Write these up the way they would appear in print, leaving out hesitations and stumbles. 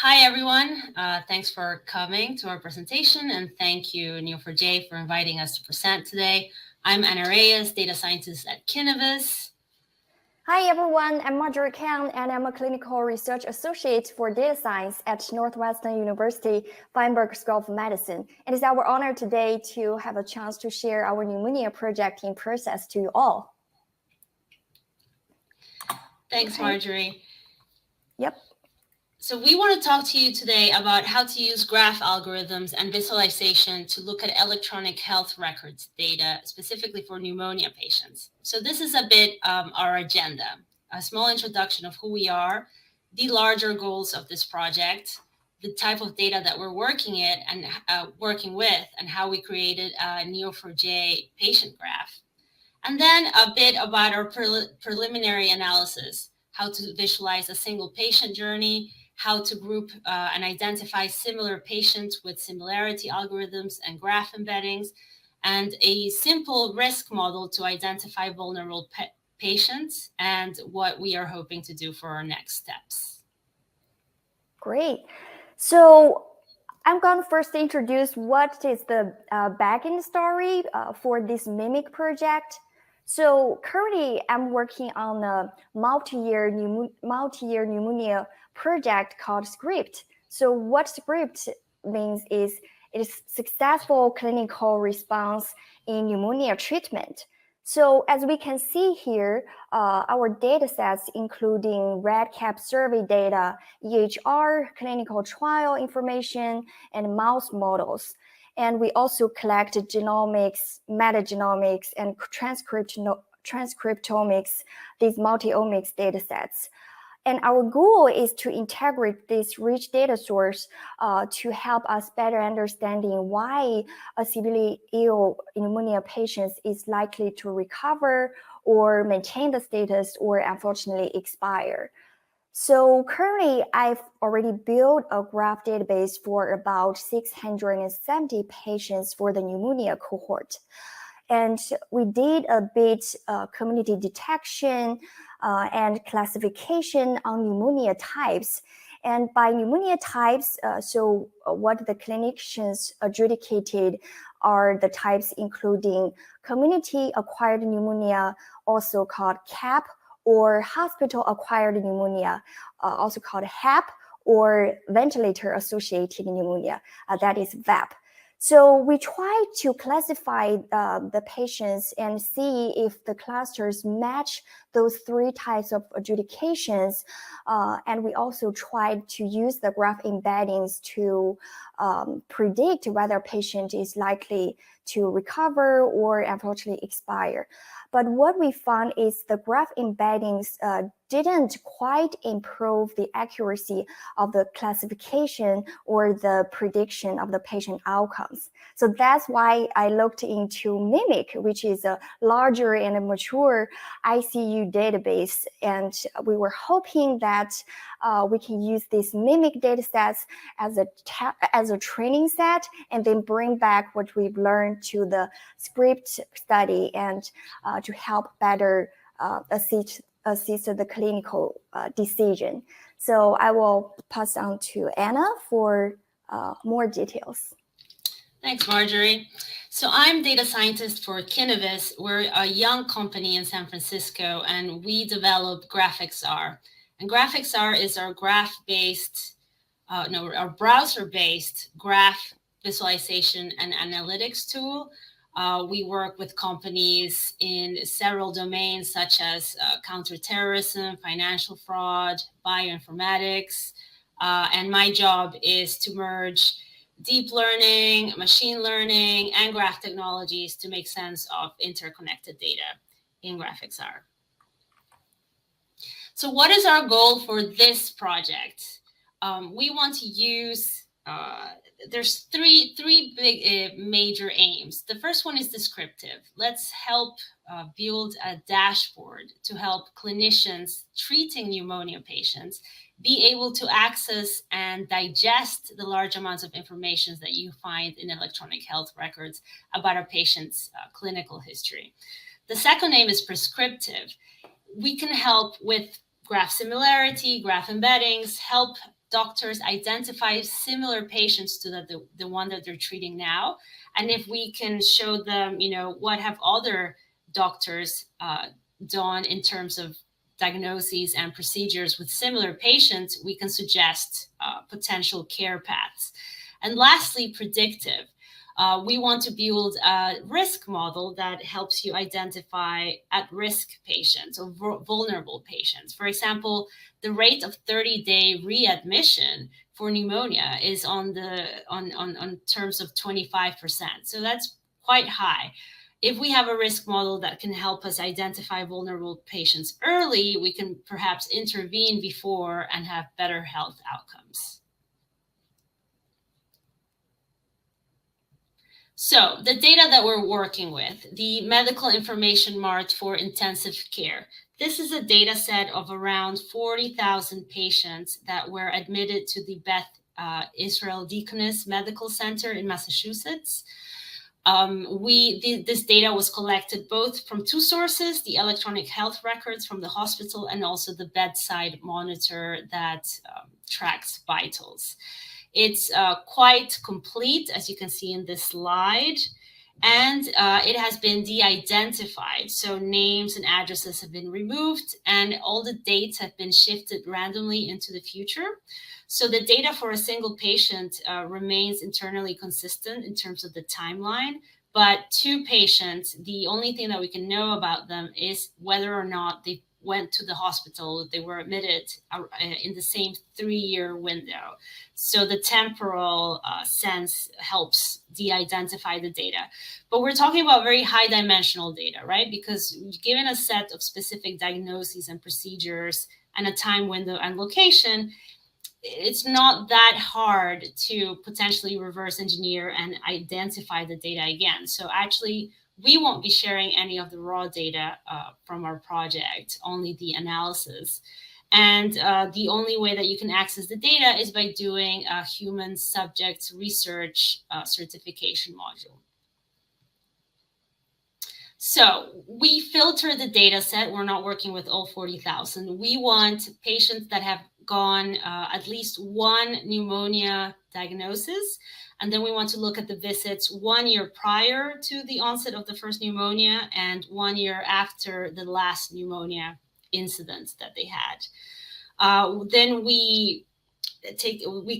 Hi, everyone. Thanks for coming to our presentation, and thank you, Neo4j, for inviting us to present today. I'm Areias, data scientist at Kinevus. Hi, everyone. I'm Marjorie Kang, and I'm a clinical research associate for data science at Northwestern University Feinberg School of Medicine. It is our honor today to have a chance to share our pneumonia project in process to you all. Thanks, Marjorie. Yep. So we want to talk to you today about how to use graph algorithms and visualization to look at electronic health records data, specifically for pneumonia patients. So this is a bit our agenda, a small introduction of who we are, the larger goals of this project, the type of data that we're working with, and how we created a Neo4j patient graph. And then a bit about our preliminary analysis, how to visualize a single patient journey, how to group and identify similar patients with similarity algorithms and graph embeddings, and a simple risk model to identify vulnerable patients, and what we are hoping to do for our next steps. Great. So I'm going to first introduce what is the backend story for this MIMIC project. So currently, I'm working on a multi-year pneumonia project called SCRIPT. So what SCRIPT means is it is successful clinical response in pneumonia treatment. So as we can see here, our data sets including REDCap survey data, EHR, clinical trial information, and mouse models. And we also collected genomics, metagenomics, and transcriptomics, these multi-omics data sets. And our goal is to integrate this rich data source to help us better understanding why a severely ill pneumonia patient is likely to recover or maintain the status or unfortunately expire. So currently, I've already built a graph database for about 670 patients for the pneumonia cohort. And we did a bit community detection and classification on pneumonia types. And by pneumonia types, so what the clinicians adjudicated are the types including community-acquired pneumonia, also called CAP, or hospital-acquired pneumonia, also called HAP, or ventilator-associated pneumonia, that is VAP. So we try to classify the patients and see if the clusters match those three types of adjudications. And we also tried to use the graph embeddings to predict whether a patient is likely to recover or unfortunately expire. But what we found is the graph embeddings didn't quite improve the accuracy of the classification or the prediction of the patient outcomes. So that's why I looked into MIMIC, which is a larger and a mature ICU database. And we were hoping that we can use these MIMIC data sets as a training set and then bring back what we've learned to the SCRIPT study and to help better assist the clinical decision. So I will pass on to Anna for more details. Thanks, Marjorie. So I'm data scientist for Kinevus. We're a young company in San Francisco, and we developed GraphXR. And GraphXR is our our browser-based graph visualization and analytics tool. We work with companies in several domains such as counterterrorism, financial fraud, bioinformatics, and my job is to merge deep learning, machine learning, and graph technologies to make sense of interconnected data in GraphXR. So what is our goal for this project? We want to use there's three big major aims. The first one is descriptive. Let's help build a dashboard to help clinicians treating pneumonia patients be able to access and digest the large amounts of information that you find in electronic health records about a patient's clinical history. The second aim is prescriptive. We can help with graph similarity, graph embeddings, help doctors identify similar patients to the one that they're treating now. And if we can show them, what have other doctors done in terms of diagnoses and procedures with similar patients, we can suggest potential care paths. And lastly, predictive. We want to build a risk model that helps you identify at-risk patients or vulnerable patients. For example, the rate of 30-day readmission for pneumonia is on terms of 25%. So that's quite high. If we have a risk model that can help us identify vulnerable patients early, we can perhaps intervene before and have better health outcomes. So the data that we're working with, the Medical Information Mart for intensive care. This is a data set of around 40,000 patients that were admitted to the Beth Israel Deaconess Medical Center in Massachusetts. This data was collected both from two sources, the electronic health records from the hospital and also the bedside monitor that tracks vitals. It's quite complete, as you can see in this slide, and it has been de-identified. So names and addresses have been removed and all the dates have been shifted randomly into the future. So the data for a single patient remains internally consistent in terms of the timeline, but two patients, the only thing that we can know about them is whether or not they went to the hospital, they were admitted in the same 3-year window. So the temporal sense helps de-identify the data. But we're talking about very high dimensional data, right? Because given a set of specific diagnoses and procedures and a time window and location, it's not that hard to potentially reverse engineer and identify the data again. So actually, we won't be sharing any of the raw data from our project, only the analysis. And the only way that you can access the data is by doing a human subjects research certification module. So we filter the data set. We're not working with all 40,000. We want patients that have gone at least one pneumonia diagnosis. And then we want to look at the visits 1 year prior to the onset of the first pneumonia and 1 year after the last pneumonia incident that they had. Then we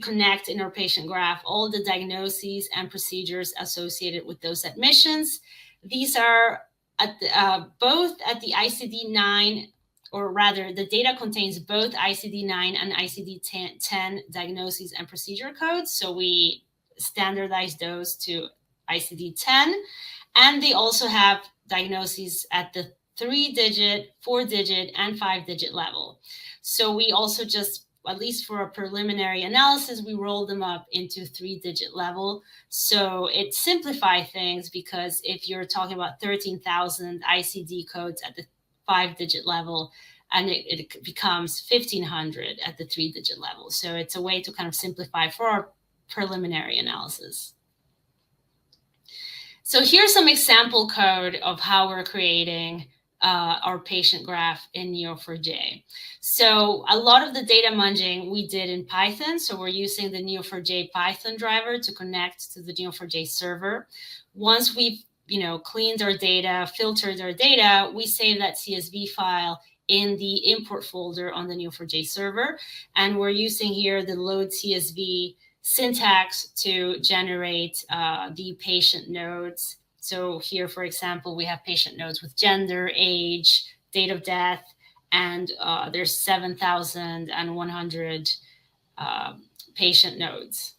connect in our patient graph all the diagnoses and procedures associated with those admissions. These are both at the ICD-9, or rather the data contains both ICD-9 and ICD-10 diagnoses and procedure codes. So we standardize those to ICD-10, and they also have diagnoses at the 3-digit, 4-digit, and 5-digit level. So we also just, at least for a preliminary analysis, we roll them up into 3-digit level. So it simplifies things, because if you're talking about 13,000 ICD codes at the 5-digit level, and it becomes 1,500 at the 3-digit level. So it's a way to kind of simplify for our preliminary analysis. So here's some example code of how we're creating our patient graph in Neo4j. So a lot of the data munging we did in Python. So we're using the Neo4j Python driver to connect to the Neo4j server. Once we've cleaned our data, filtered our data, we save that CSV file in the import folder on the Neo4j server. And we're using here the load CSV syntax to generate the patient nodes. So here, for example, we have patient nodes with gender, age, date of death, and there's 7,100 patient nodes.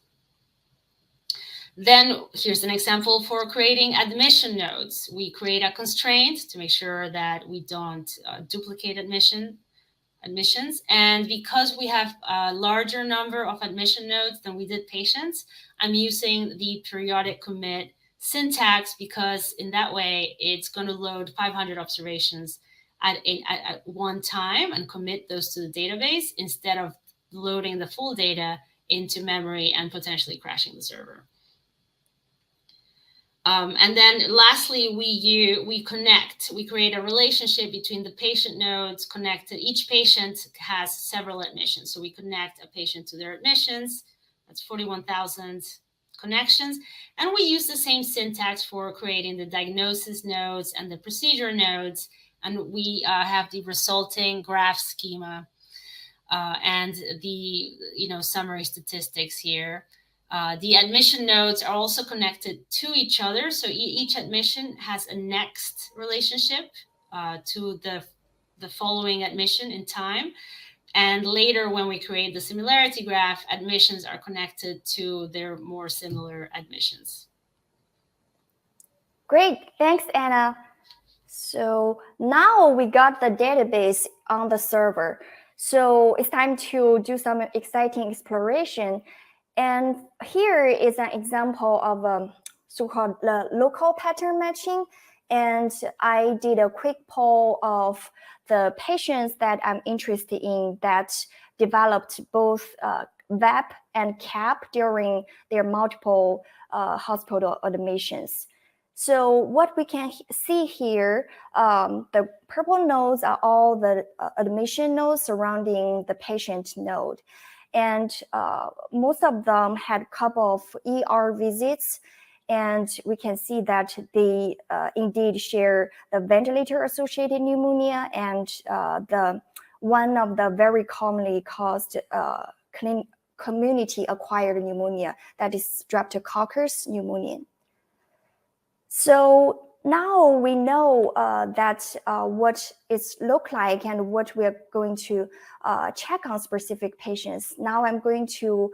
Then here's an example for creating admission nodes. We create a constraint to make sure that we don't duplicate admissions. And because we have a larger number of admission nodes than we did patients, I'm using the periodic commit syntax, because in that way, it's going to load 500 observations at one time and commit those to the database instead of loading the full data into memory and potentially crashing the server. And then lastly, we create a relationship between the patient nodes connected. Each patient has several admissions. So we connect a patient to their admissions. That's 41,000 connections. And we use the same syntax for creating the diagnosis nodes and the procedure nodes. And we have the resulting graph schema and the summary statistics here. The admission nodes are also connected to each other. So each admission has a next relationship to the following admission in time. And later, when we create the similarity graph, admissions are connected to their more similar admissions. Great, thanks, Anna. So now we got the database on the server. So it's time to do some exciting exploration. And here is an example of so-called local pattern matching. And I did a quick poll of the patients that I'm interested in that developed both VAP and CAP during their multiple hospital admissions. So what we can see here, the purple nodes are all the admission nodes surrounding the patient node. And most of them had a couple of ER visits. And we can see that they indeed share the ventilator-associated pneumonia and one of the very commonly caused community-acquired pneumonia, that is Streptococcus pneumoniae. So now we know that what it looks like and what we're going to check on specific patients. Now I'm going to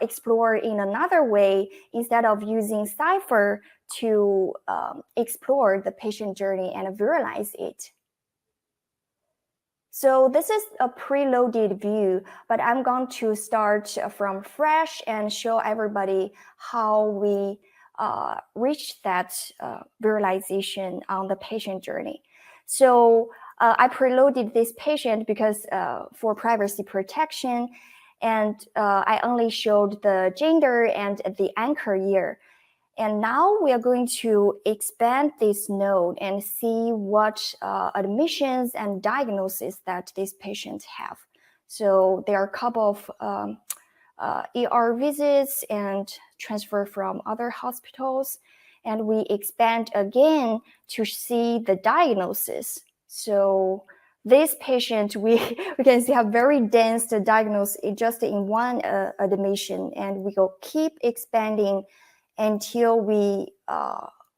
explore in another way instead of using Cypher to explore the patient journey and visualize it. So this is a preloaded view, but I'm going to start from fresh and show everybody how we reach that visualization on the patient journey. So I preloaded this patient because for privacy protection, and I only showed the gender and the anchor year. And now we are going to expand this node and see what admissions and diagnoses that these patients have. So there are a couple of ER visits and transfer from other hospitals. And we expand again to see the diagnosis. So this patient, we can see a very dense diagnosis just in one admission, and we will keep expanding until we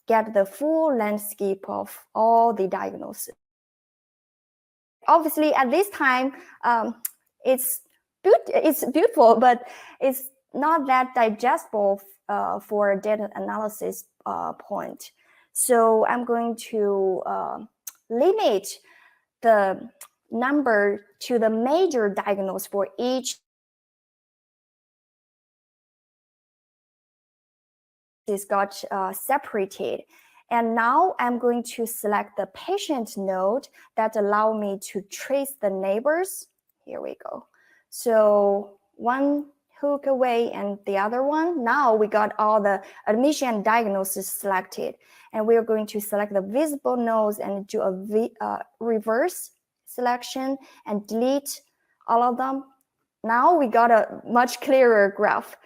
get the full landscape of all the diagnoses. Obviously, at this time, it's beautiful, but it's not that digestible for data analysis point. So I'm going to limit the number to the major diagnosis for each is got separated. And now I'm going to select the patient node that allow me to trace the neighbors. Here we go. So one hook away and the other one. Now we got all the admission and diagnosis selected. And we are going to select the visible nodes and do a reverse selection and delete all of them. Now we got a much clearer graph.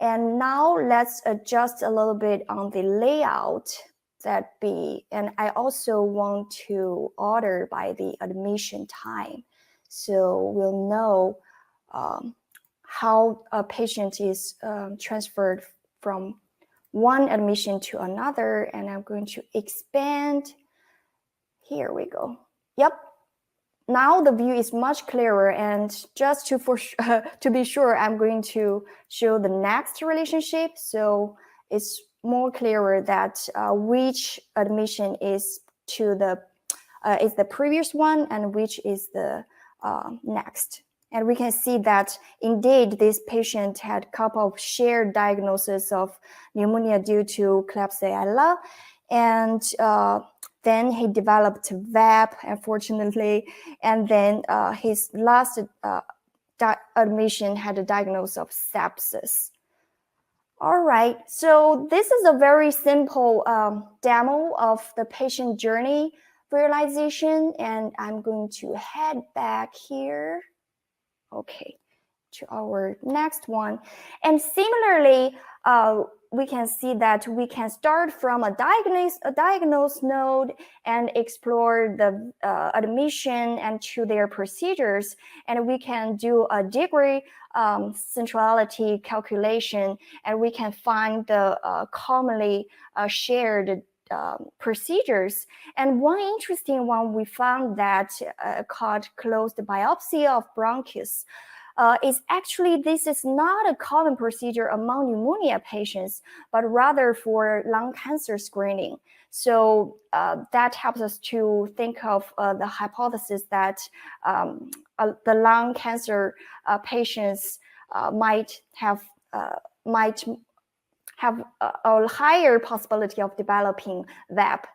And now let's adjust a little bit on the layout and I also want to order by the admission time. So we'll know how a patient is transferred from one admission to another. And I'm going to expand. Here we go. Yep. Now the view is much clearer, and just to be sure, I'm going to show the next relationship. So it's more clearer that which admission is the previous one and which is the next. And we can see that indeed this patient had a couple of shared diagnoses of pneumonia due to Klebsiella, and then he developed VAP, unfortunately, and then his last admission had a diagnosis of sepsis. All right, so this is a very simple demo of the patient journey visualization, and I'm going to head back here. Okay, to our next one. And similarly, we can see that we can start from a diagnose node and explore the admission and to their procedures. And we can do a degree centrality calculation, and we can find the commonly shared procedures. And one interesting one we found that called closed biopsy of bronchus is actually this is not a common procedure among pneumonia patients, but rather for lung cancer screening. So that helps us to think of the hypothesis that the lung cancer patients might have a higher possibility of developing VAP.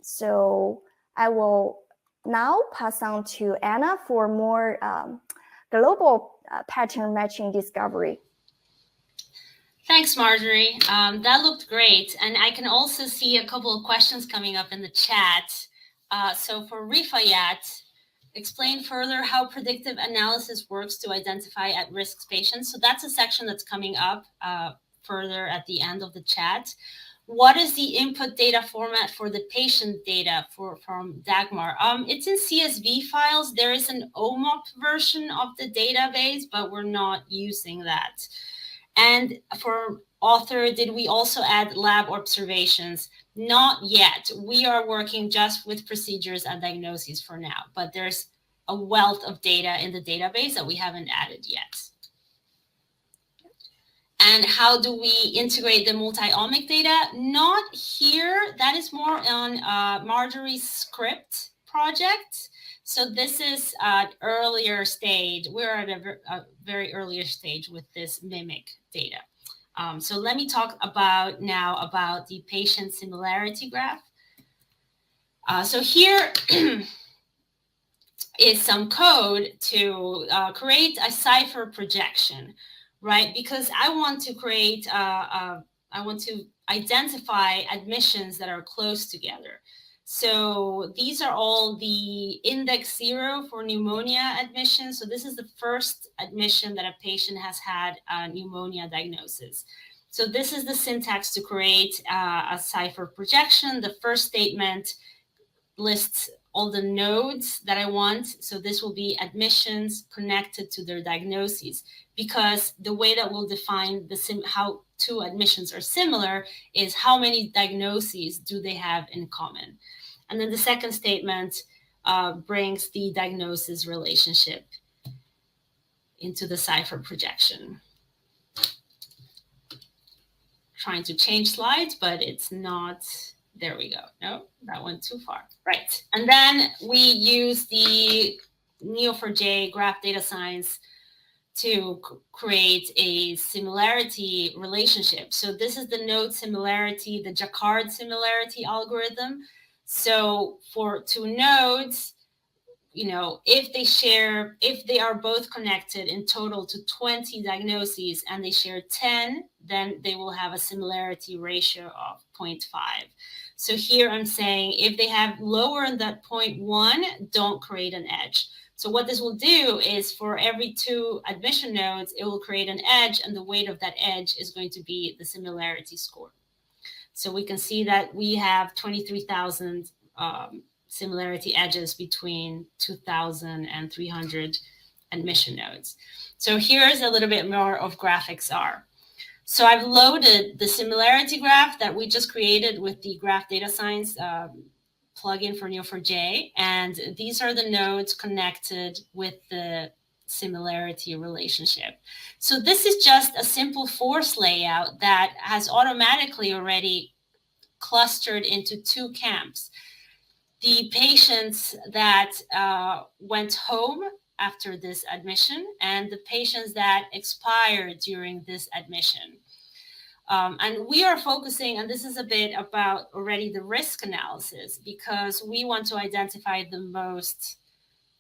So I will now pass on to Anna for more global pattern matching discovery. Thanks, Marjorie. That looked great. And I can also see a couple of questions coming up in the chat. So for Rifayat, explain further how predictive analysis works to identify at-risk patients. So that's a section that's coming up further at the end of the chat. What is the input data format for the patient data from Dagmar? It's in CSV files. There is an OMOP version of the database, but we're not using that. And for author, did we also add lab observations? Not yet. We are working just with procedures and diagnoses for now, but there's a wealth of data in the database that we haven't added yet. And how do we integrate the multi-omic data? Not here. That is more on Marjorie's script project. So this is an earlier stage. We're at a very earlier stage with this mimic data. So let me talk now about the patient similarity graph. So here is some code to create a cipher projection, right? Because I want to create, I want to identify admissions that are close together. So these are all the index 0 for pneumonia admissions. So this is the first admission that a patient has had a pneumonia diagnosis. So this is the syntax to create a cipher projection. The first statement lists all the nodes that I want. So this will be admissions connected to their diagnoses, because the way that we'll define how two admissions are similar is how many diagnoses do they have in common. And then the second statement brings the diagnosis relationship into the cipher projection. Trying to change slides, but it's not. There we go. No, that went too far. Right. And then we use the Neo4j graph data science to create a similarity relationship. So this is the node similarity, the Jacquard similarity algorithm. So for two nodes, if they are both connected in total to 20 diagnoses and they share 10, then they will have a similarity ratio of 0.5. So here I'm saying if they have lower than that 0.1, don't create an edge. So what this will do is for every 2 admission nodes, it will create an edge, and the weight of that edge is going to be the similarity score. So we can see that we have 23,000 similarity edges between 2,000 and 300 admission nodes. So here's a little bit more of GraphXR. So I've loaded the similarity graph that we just created with the graph data science plugin for Neo4j. And these are the nodes connected with the similarity relationship. So this is just a simple force layout that has automatically already clustered into 2 camps. The patients that went home after this admission and the patients that expired during this admission. And we are focusing, and this is a bit about already the risk analysis, because we want to identify the most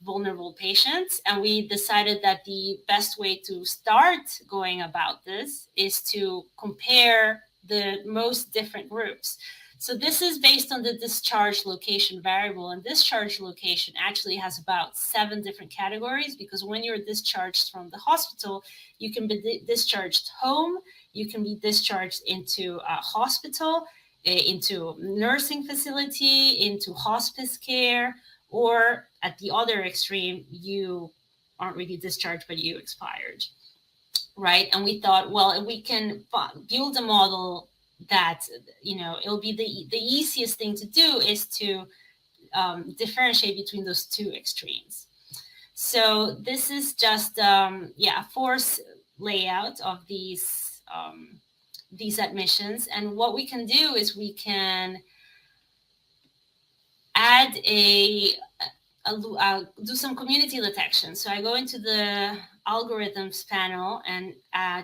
vulnerable patients. And we decided that the best way to start going about this is to compare the most different groups. So this is based on the discharge location variable, and discharge location actually has about 7 different categories, because when you're discharged from the hospital, you can be discharged home, you can be discharged into a hospital, into nursing facility, into hospice care, or at the other extreme, you aren't really discharged, but you expired, right? And we thought, well, if we can build a model that, it'll be the easiest thing to do is to differentiate between those 2 extremes. So this is just, a force layout of these admissions. And what we can do is we can add do some community detection. So I go into the algorithms panel and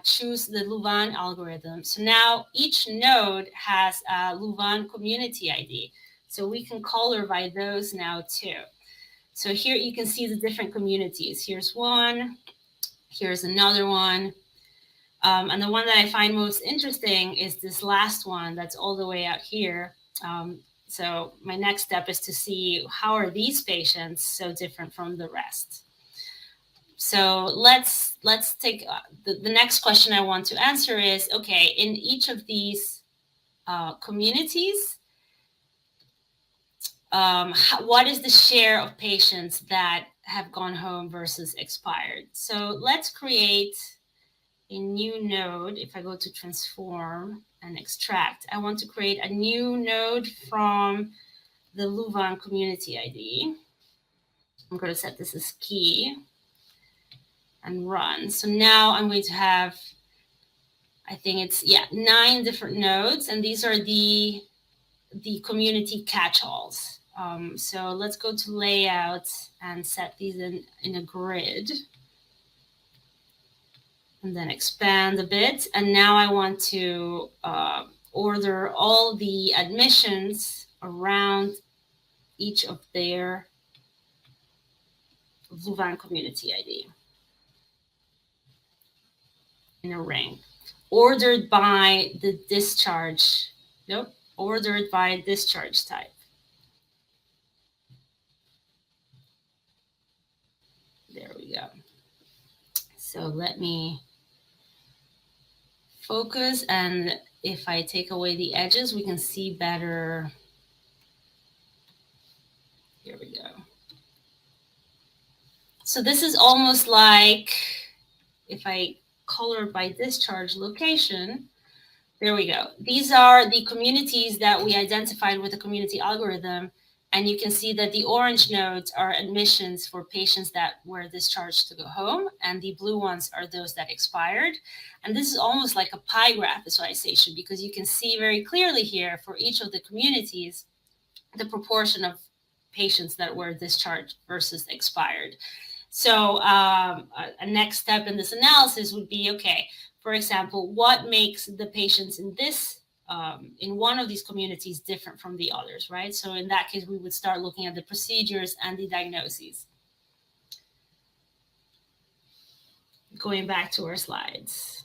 choose the Louvain algorithm. So now each node has a Louvain community ID. So we can color by those now too. So here you can see the different communities. Here's one, here's another one. And the one that I find most interesting is this last one that's all the way out here. So my next step is to see how are these patients so different from the rest. So let's take the next question I want to answer is, okay, in each of these communities, what is the share of patients that have gone home versus expired? So let's create a new node. If I go to transform and extract, I want to create a new node from the Louvain community ID. I'm going to set this as key and run. So now I'm going to have, I think it's, 9 different nodes, and these are the community catch-alls. So let's go to layout and set these in a grid. And then expand a bit. And now I want to order all the admissions around each of their Louvain community ID in a ring. Ordered by the discharge. Nope. Ordered by discharge type. There we go. So let me focus, and if I take away the edges, we can see better. Here we go. So this is almost like if I color by discharge location, there we go. These are the communities that we identified with the community algorithm. And you can see that the orange nodes are admissions for patients that were discharged to go home, and the blue ones are those that expired. And this is almost like a pie graph visualization, because you can see very clearly here for each of the communities, the proportion of patients that were discharged versus expired. So a next step in this analysis would be, okay, for example, what makes the patients in this in one of these communities different from the others, right? So in that case, we would start looking at the procedures and the diagnoses. Going back to our slides.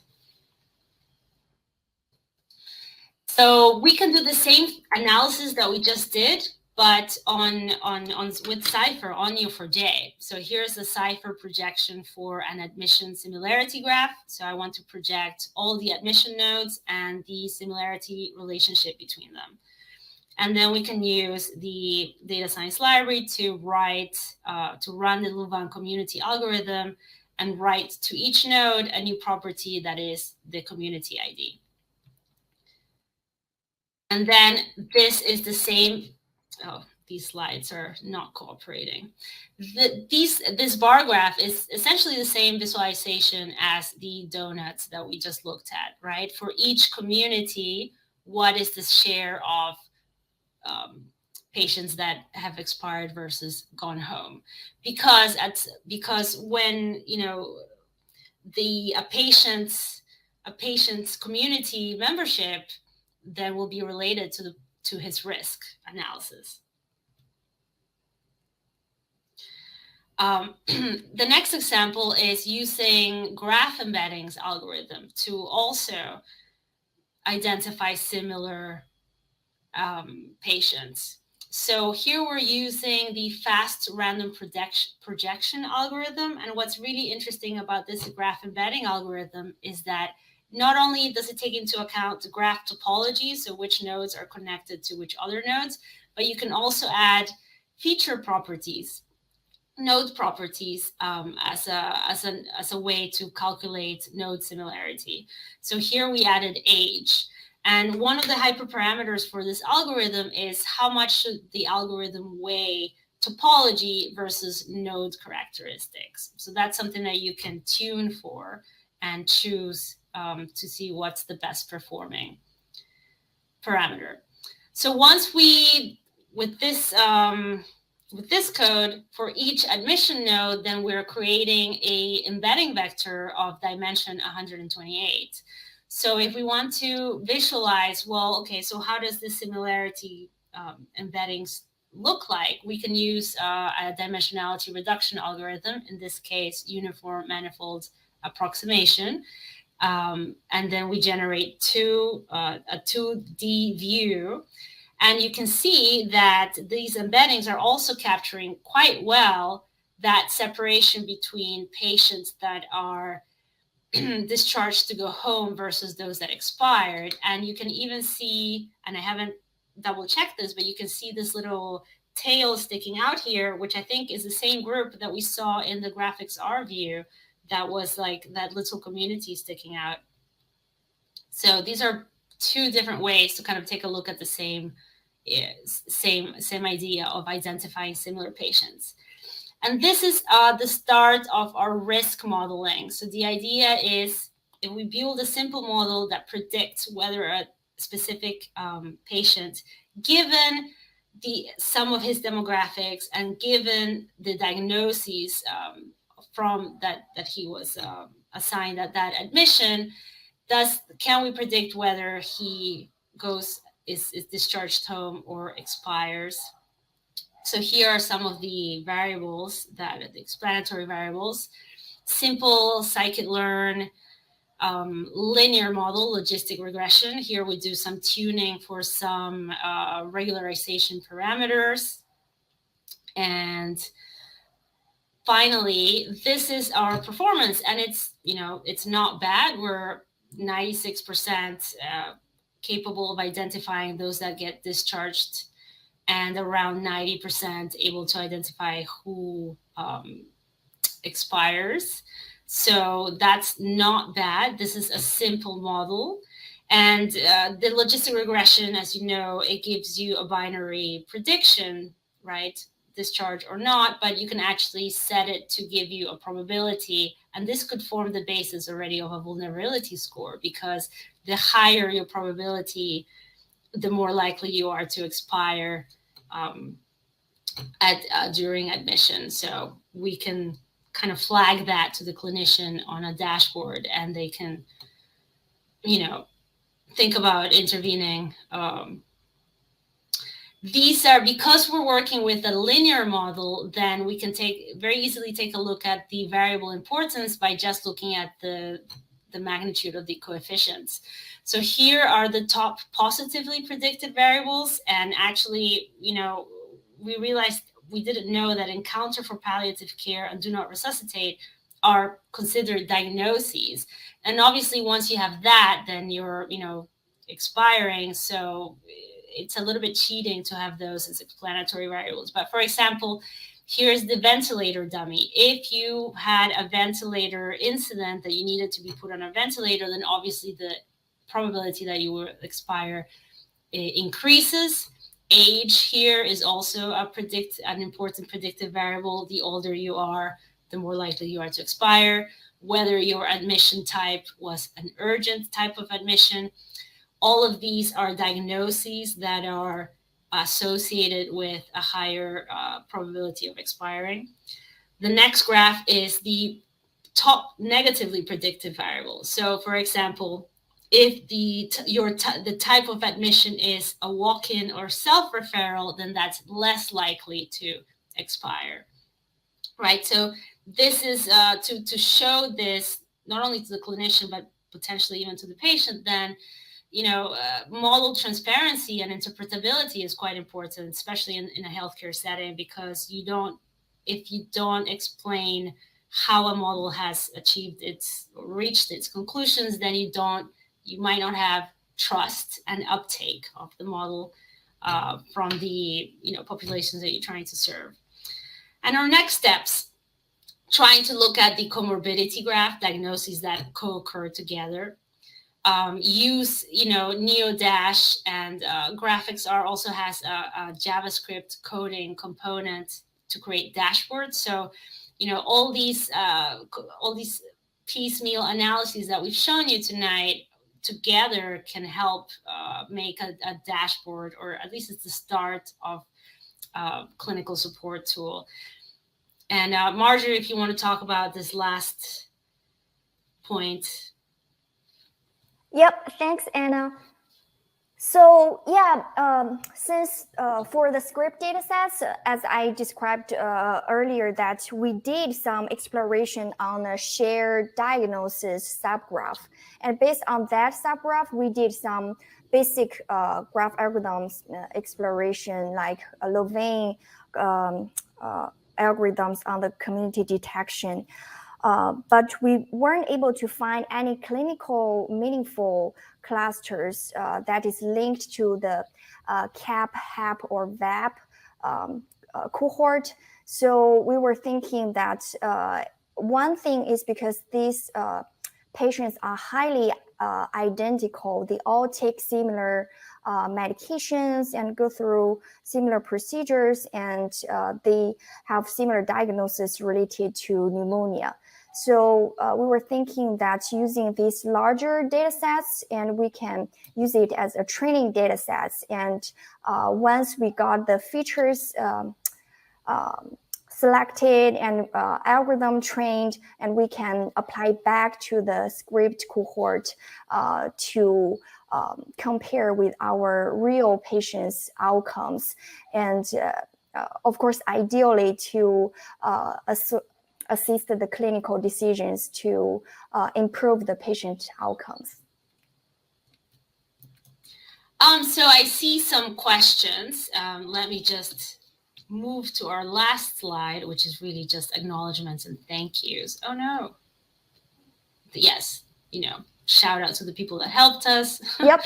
So we can do the same analysis that we just did, but with Cypher on Neo4j. So here's the Cypher projection for an admission similarity graph. So I want to project all the admission nodes and the similarity relationship between them. And then we can use the data science library to run the Louvain community algorithm and write to each node a new property that is the community ID. And then this is the same. Oh, these slides are not cooperating. This bar graph is essentially the same visualization as the donuts that we just looked at, right? For each community, what is the share of patients that have expired versus gone home? Because when a patient's community membership then will be related to his risk analysis. The next example is using graph embeddings algorithm to also identify similar patients. So here we're using the fast random projection algorithm. And what's really interesting about this graph embedding algorithm is that not only does it take into account the graph topology, so which nodes are connected to which other nodes, but you can also add feature properties, node properties as a way to calculate node similarity. So here we added age. And one of the hyperparameters for this algorithm is how much should the algorithm weigh topology versus node characteristics. So that's something that you can tune for and choose to see what's the best performing parameter. So once we, with this code for each admission node, then we're creating a embedding vector of dimension 128. So if we want to visualize, well, okay, so how does this similarity embeddings look like? We can use a dimensionality reduction algorithm, in this case, uniform manifold approximation. And then we generate a 2D view. And you can see that these embeddings are also capturing quite well that separation between patients that are discharged to go home versus those that expired. And you can even see, and I haven't double checked this, but you can see this little tail sticking out here, which I think is the same group that we saw in the GraphXR view, that was like that little community sticking out. So these are two different ways to kind of take a look at the same idea of identifying similar patients. And this is the start of our risk modeling. So the idea is, if we build a simple model that predicts whether a specific patient, given some of his demographics and given the diagnoses from that he was assigned at that admission, can we predict whether he is discharged home or expires? So here are some of the variables, the explanatory variables: simple scikit-learn, linear model, logistic regression. Here we do some tuning for some regularization parameters. And finally, this is our performance, and it's not bad. We're 96% capable of identifying those that get discharged, and around 90% able to identify who expires. So that's not bad. This is a simple model. And the logistic regression, as you know, it gives you a binary prediction, right? Discharge or not, but you can actually set it to give you a probability. And this could form the basis already of a vulnerability score, because the higher your probability, the more likely you are to expire during admission. So we can kind of flag that to the clinician on a dashboard, and they can, think about intervening. These are, because we're working with a linear model, then we can very easily take a look at the variable importance by just looking at the magnitude of the coefficients. So here are the top positively predicted variables. And actually, we realized we didn't know that encounter for palliative care and do not resuscitate are considered diagnoses. And obviously, once you have that, then you're, expiring. So it's a little bit cheating to have those as explanatory variables. But for example, here's the ventilator dummy. If you had a ventilator incident that you needed to be put on a ventilator, then obviously the probability that you will expire increases. Age here is also an important predictive variable. The older you are, the more likely you are to expire. Whether your admission type was an urgent type of admission. All of these are diagnoses that are associated with a higher probability of expiring. The next graph is the top negatively predictive variables. So, for example, if the type of admission is a walk-in or self-referral, then that's less likely to expire. right? So this is to show this not only to the clinician, but potentially even to the patient, then, model transparency and interpretability is quite important, especially in a healthcare setting, because if you don't explain how a model has reached its conclusions, then you might not have trust and uptake of the model from the populations that you're trying to serve. And our next steps, trying to look at the comorbidity graph, diagnoses that co-occur together. Use, Neo4j and GraphXR also has a JavaScript coding component to create dashboards. So, all these piecemeal analyses that we've shown you tonight together can help make a dashboard, or at least it's the start of a clinical support tool. And Marjorie, if you want to talk about this last point. Yep, thanks, Anna. So yeah, since for the script data sets, as I described earlier, that we did some exploration on a shared diagnosis subgraph. And based on that subgraph, we did some basic graph algorithms exploration, like Louvain algorithms on the community detection. But we weren't able to find any clinical meaningful clusters that is linked to the CAP, HAP, or VAP cohort. So we were thinking that one thing is because these patients are highly identical. They all take similar medications and go through similar procedures, and they have similar diagnoses related to pneumonia. So we were thinking that using these larger data sets, and we can use it as a training data sets. And once we got the features selected and algorithm trained, and we can apply back to the script cohort to compare with our real patients' outcomes. And of course, ideally to assist the clinical decisions to improve the patient outcomes. So I see some questions. Let me just move to our last slide, which is really just acknowledgements and thank yous. Oh no. Yes, shout out to the people that helped us. Yep.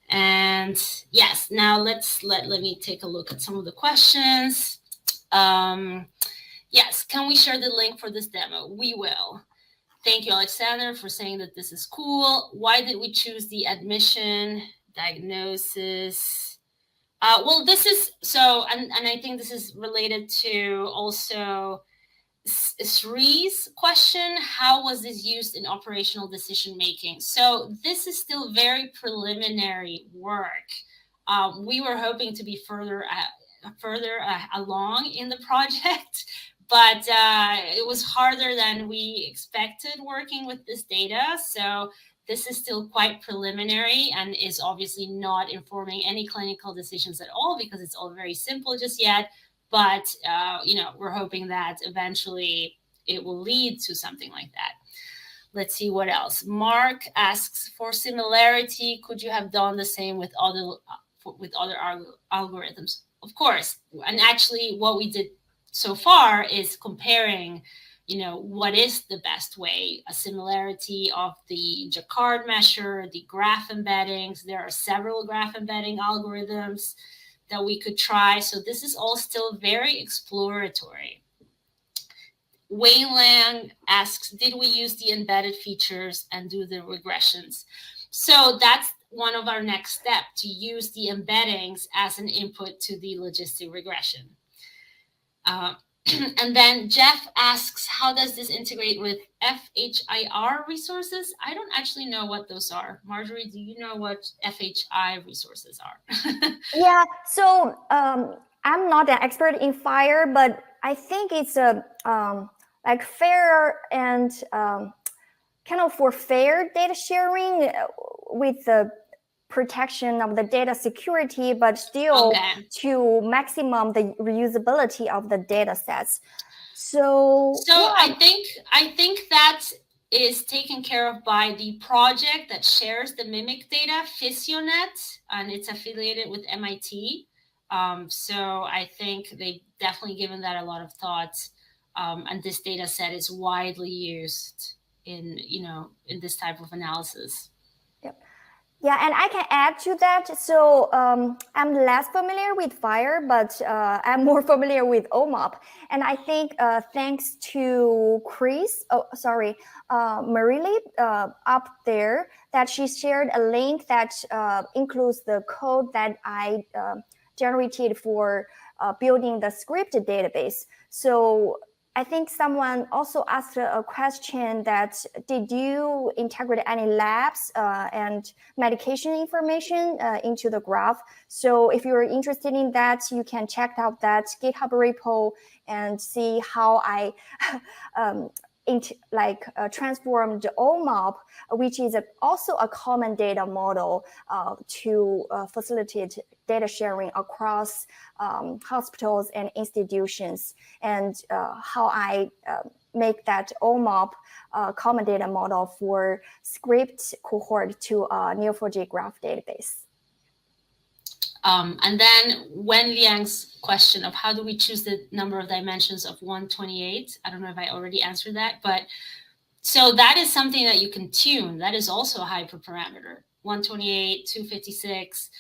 And yes, now let me take a look at some of the questions. Yes, can we share the link for this demo? We will. Thank you, Alexander, for saying that this is cool. Why did we choose the admission, diagnosis? Well, this is so, and I think this is related to also Sri's question. How was this used in operational decision making? So this is still very preliminary work. We were hoping to be further along in the project, but it was harder than we expected working with this data. So this is still quite preliminary and is obviously not informing any clinical decisions at all, because it's all very simple just yet. But, we're hoping that eventually it will lead to something like that. Let's see what else. Mark asks, for similarity, could you have done the same with other algorithms? Of course. And actually what we did so far is comparing, what is the best way, a similarity of the Jacquard measure, the graph embeddings. There are several graph embedding algorithms that we could try. So this is all still very exploratory. Wayne Lang asks, did we use the embedded features and do the regressions? So that's one of our next steps, to use the embeddings as an input to the logistic regression. And then Jeff asks, how does this integrate with FHIR resources? I don't actually know what those are. Marjorie, do you know what FHI resources are? Yeah, so I'm not an expert in FHIR, but I think it's a like fair and kind of for fair data sharing with the protection of the data security, but still to maximum the reusability of the data sets. So yeah. I think that is taken care of by the project that shares the mimic data, Physionet, and it's affiliated with MIT. So I think they've definitely given that a lot of thought, and this data set is widely used in this type of analysis. Yep. Yeah, and I can add to that. So I'm less familiar with FHIR, but I'm more familiar with OMOP. And I think thanks to Marilee up there, that she shared a link that includes the code that I generated for building the scripted database. So I think someone also asked a question that, did you integrate any labs and medication information into the graph? So if you're interested in that, you can check out that GitHub repo and see how I transformed OMOP, which is also a common data model to facilitate data sharing across hospitals and institutions, and how I make that OMOP common data model for script cohort to a Neo4j graph database. And then Wen Liang's question of how do we choose the number of dimensions of 128? I don't know if I already answered that, but so that is something that you can tune. That is also a hyperparameter, 128, 256.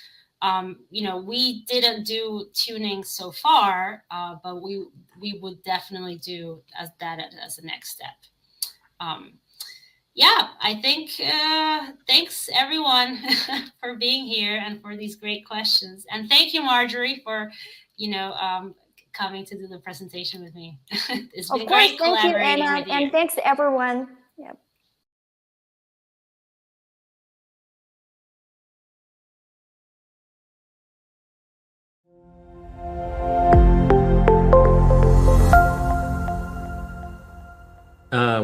We didn't do tuning so far, but we would definitely do that as a next step. Yeah, I think thanks everyone for being here and for these great questions. And thank you, Marjorie, for coming to do the presentation with me. It's been great collaborating with you. And thanks to everyone. Yep.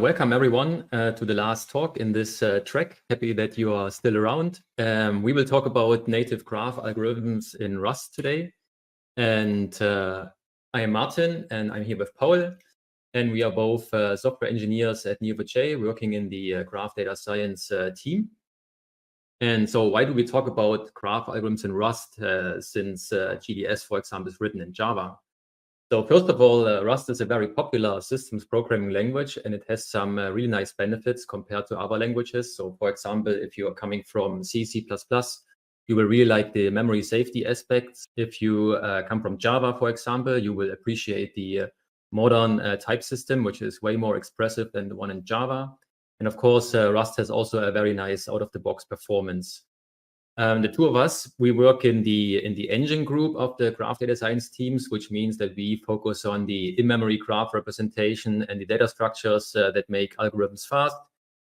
Welcome everyone to the last talk in this track. Happy that you are still around. We will talk about native graph algorithms in Rust today. And I am Martin, and I'm here with Paul. And we are both software engineers at Neo4j, working in the graph data science team. And so why do we talk about graph algorithms in Rust since GDS, for example, is written in Java? So first of all, Rust is a very popular systems programming language, and it has some really nice benefits compared to other languages. So for example, if you are coming from C, C++, you will really like the memory safety aspects. If you come from Java, for example, you will appreciate the modern type system, which is way more expressive than the one in Java. And of course, Rust has also a very nice out-of-the-box performance. The two of us, we work in the engine group of the graph data science teams, which means that we focus on the in-memory graph representation and the data structures that make algorithms fast.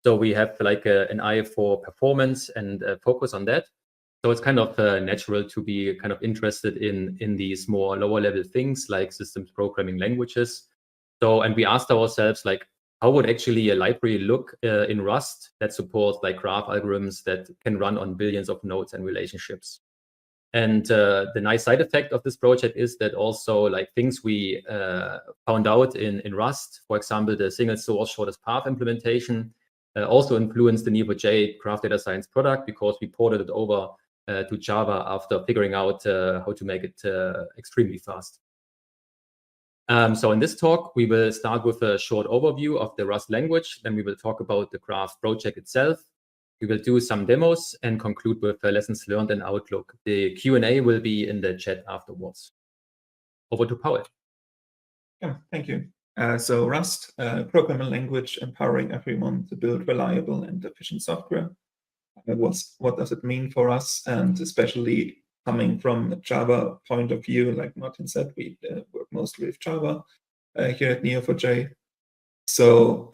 So we have like an eye for performance and focus on that. So it's kind of natural to be kind of interested in these more lower level things like systems programming languages. So, and we asked ourselves, like, how would actually a library look in Rust that supports like graph algorithms that can run on billions of nodes and relationships? And the nice side effect of this project is that also like things we found out in Rust, for example, the single source shortest path implementation, also influenced the Neo4j graph data science product, because we ported it over to Java after figuring out how to make it extremely fast. So in this talk, we will start with a short overview of the Rust language. Then we will talk about the graph project itself. We will do some demos and conclude with lessons learned and outlook. The Q&A will be in the chat afterwards. Over to Paul. Yeah, thank you. So Rust, programming language empowering everyone to build reliable and efficient software. What does it mean for us? And especially coming from a Java point of view, like Martin said, we work mostly with Java here at Neo4j. So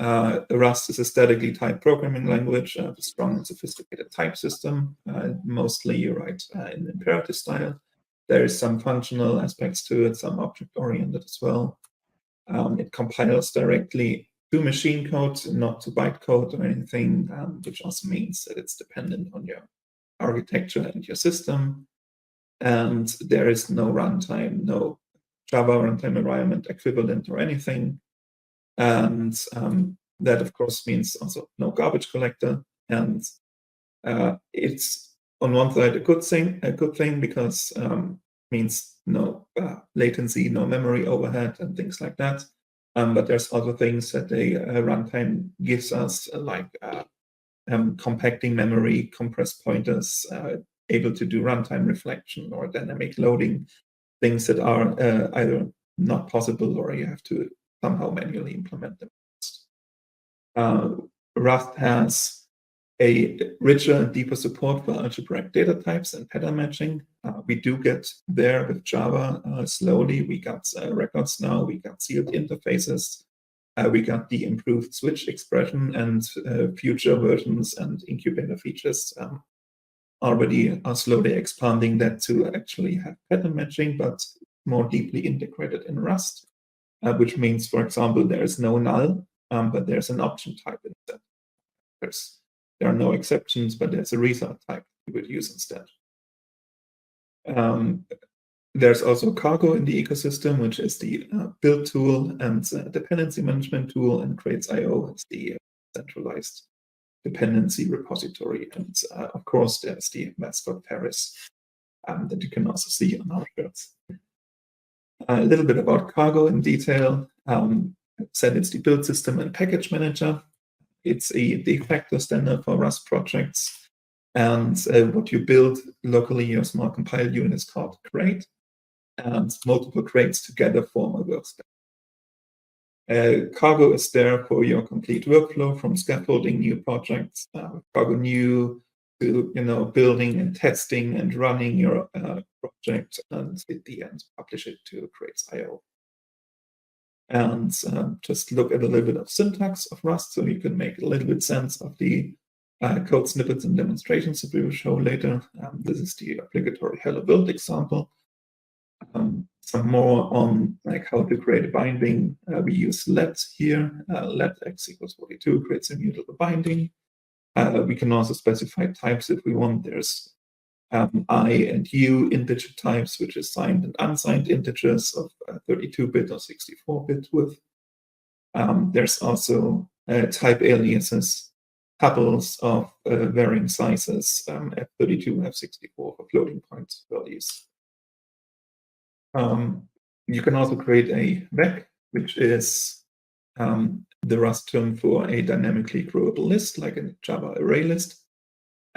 Rust is a statically typed programming language, a strong and sophisticated type system. Mostly you write in imperative style. There is some functional aspects to it, some object-oriented as well. It compiles directly to machine code, not to bytecode or anything, which also means that it's dependent on your architecture and your system. And there is no runtime, no Java runtime environment equivalent or anything. And that, of course, means also no garbage collector. And it's on one side a good thing because means no latency, no memory overhead, and things like that. But there's other things that the runtime gives us, like compacting memory, compressed pointers, able to do runtime reflection or dynamic loading, things that are either not possible or you have to somehow manually implement them. Rust has a richer and deeper support for algebraic data types and pattern matching. We do get there with Java slowly. We got records now, we got sealed interfaces, we got the improved switch expression, and future versions and incubator features already are slowly expanding that to actually have pattern matching, but more deeply integrated in Rust, which means, for example, there is no null, but there's an option type instead. There are no exceptions, but there's a result type you would use instead. There's also Cargo in the ecosystem, which is the build tool and dependency management tool, and Crates.io is the centralized dependency repository. And of course, there's the mascot Paris that you can also see on our shirts. A little bit about Cargo in detail. Said it's the build system and package manager. It's a de facto standard for Rust projects. And what you build locally, your small compile unit is called crate. And multiple crates together form a workspace. Cargo is there for your complete workflow, from scaffolding new projects, Cargo new, to building and testing and running your project, and at the end publish it to Crates.io. And just look at a little bit of syntax of Rust, so you can make a little bit sense of the code snippets and demonstrations that we will show later. This is the obligatory hello build example. Some more on like how to create a binding. We use let here. Let x equals 42 creates a mutable binding. We can also specify types if we want. There's I and U integer types, which is signed and unsigned integers of 32-bit or 64-bit width. There's also type aliases, tuples of varying sizes, F32, F64 for floating point values. You can also create a vec, which is the Rust term for a dynamically growable list, like a Java array list.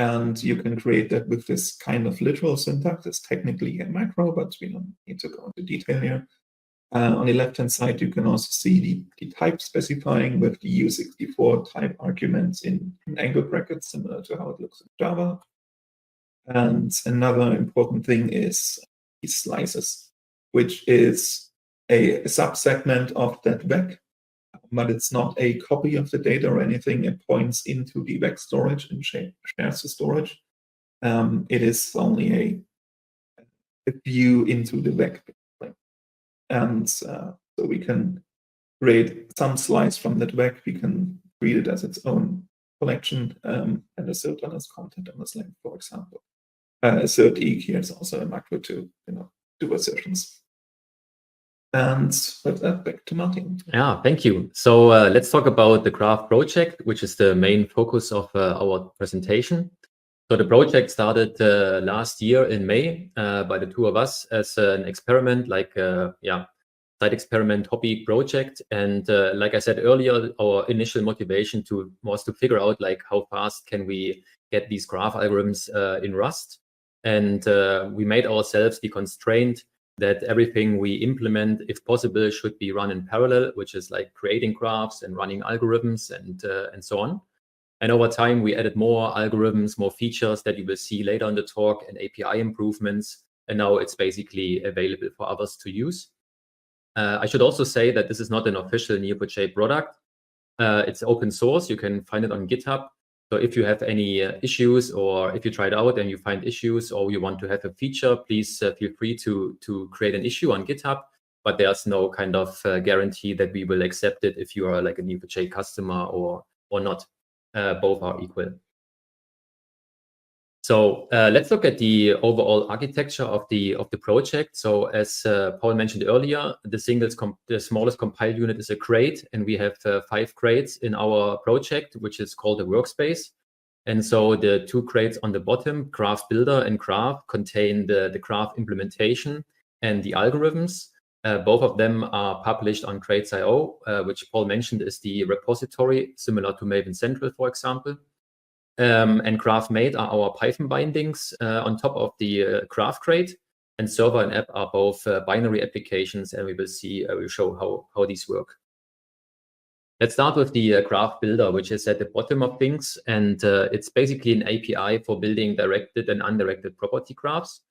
And you can create that with this kind of literal syntax. It's technically a macro, but we don't need to go into detail here. On the left-hand side, you can also see the type specifying with the U64 type arguments in angle brackets, similar to how it looks in Java. And another important thing is these slices, which is a subsegment of that vec, but it's not a copy of the data or anything. It points into the vec storage and shares the storage. It is only a view into the vec. And so we can create some slice from that vec. We can treat it as its own collection and assert on its content and its length, for example. Assert eq here is also a macro to do assertions. And with that, back to Martin. Yeah, thank you. So let's talk about the Graph project, which is the main focus of our presentation. So the project started last year in May by the two of us as an experiment, like side experiment hobby project. And like I said earlier, our initial motivation was to figure out like how fast can we get these graph algorithms in Rust. And we made ourselves the constraint that everything we implement, if possible, should be run in parallel, which is like creating graphs and running algorithms and so on. And over time, we added more algorithms, more features that you will see later in the talk, and API improvements. And now it's basically available for others to use. I should also say that this is not an official Neo4j product. It's open source. You can find it on GitHub. So if you have any issues, or if you try it out and you find issues, or you want to have a feature, please feel free to create an issue on GitHub. But there's no kind of guarantee that we will accept it if you are like a Neo4j customer or not. Both are equal. So let's look at the overall architecture of the project. So as Paul mentioned earlier, the smallest compile unit is a crate, and we have 5 crates in our project, which is called a workspace. And so the 2 crates on the bottom, Graph Builder and Graph, contain the Graph implementation and the algorithms. Both of them are published on Crates.io, which Paul mentioned is the repository similar to Maven Central, for example. And GraphMate are our Python bindings on top of the Graph crate. And server and app are both binary applications, and we will show how these work. Let's start with the Graph Builder, which is at the bottom of things, and it's basically an API for building directed and undirected property graphs.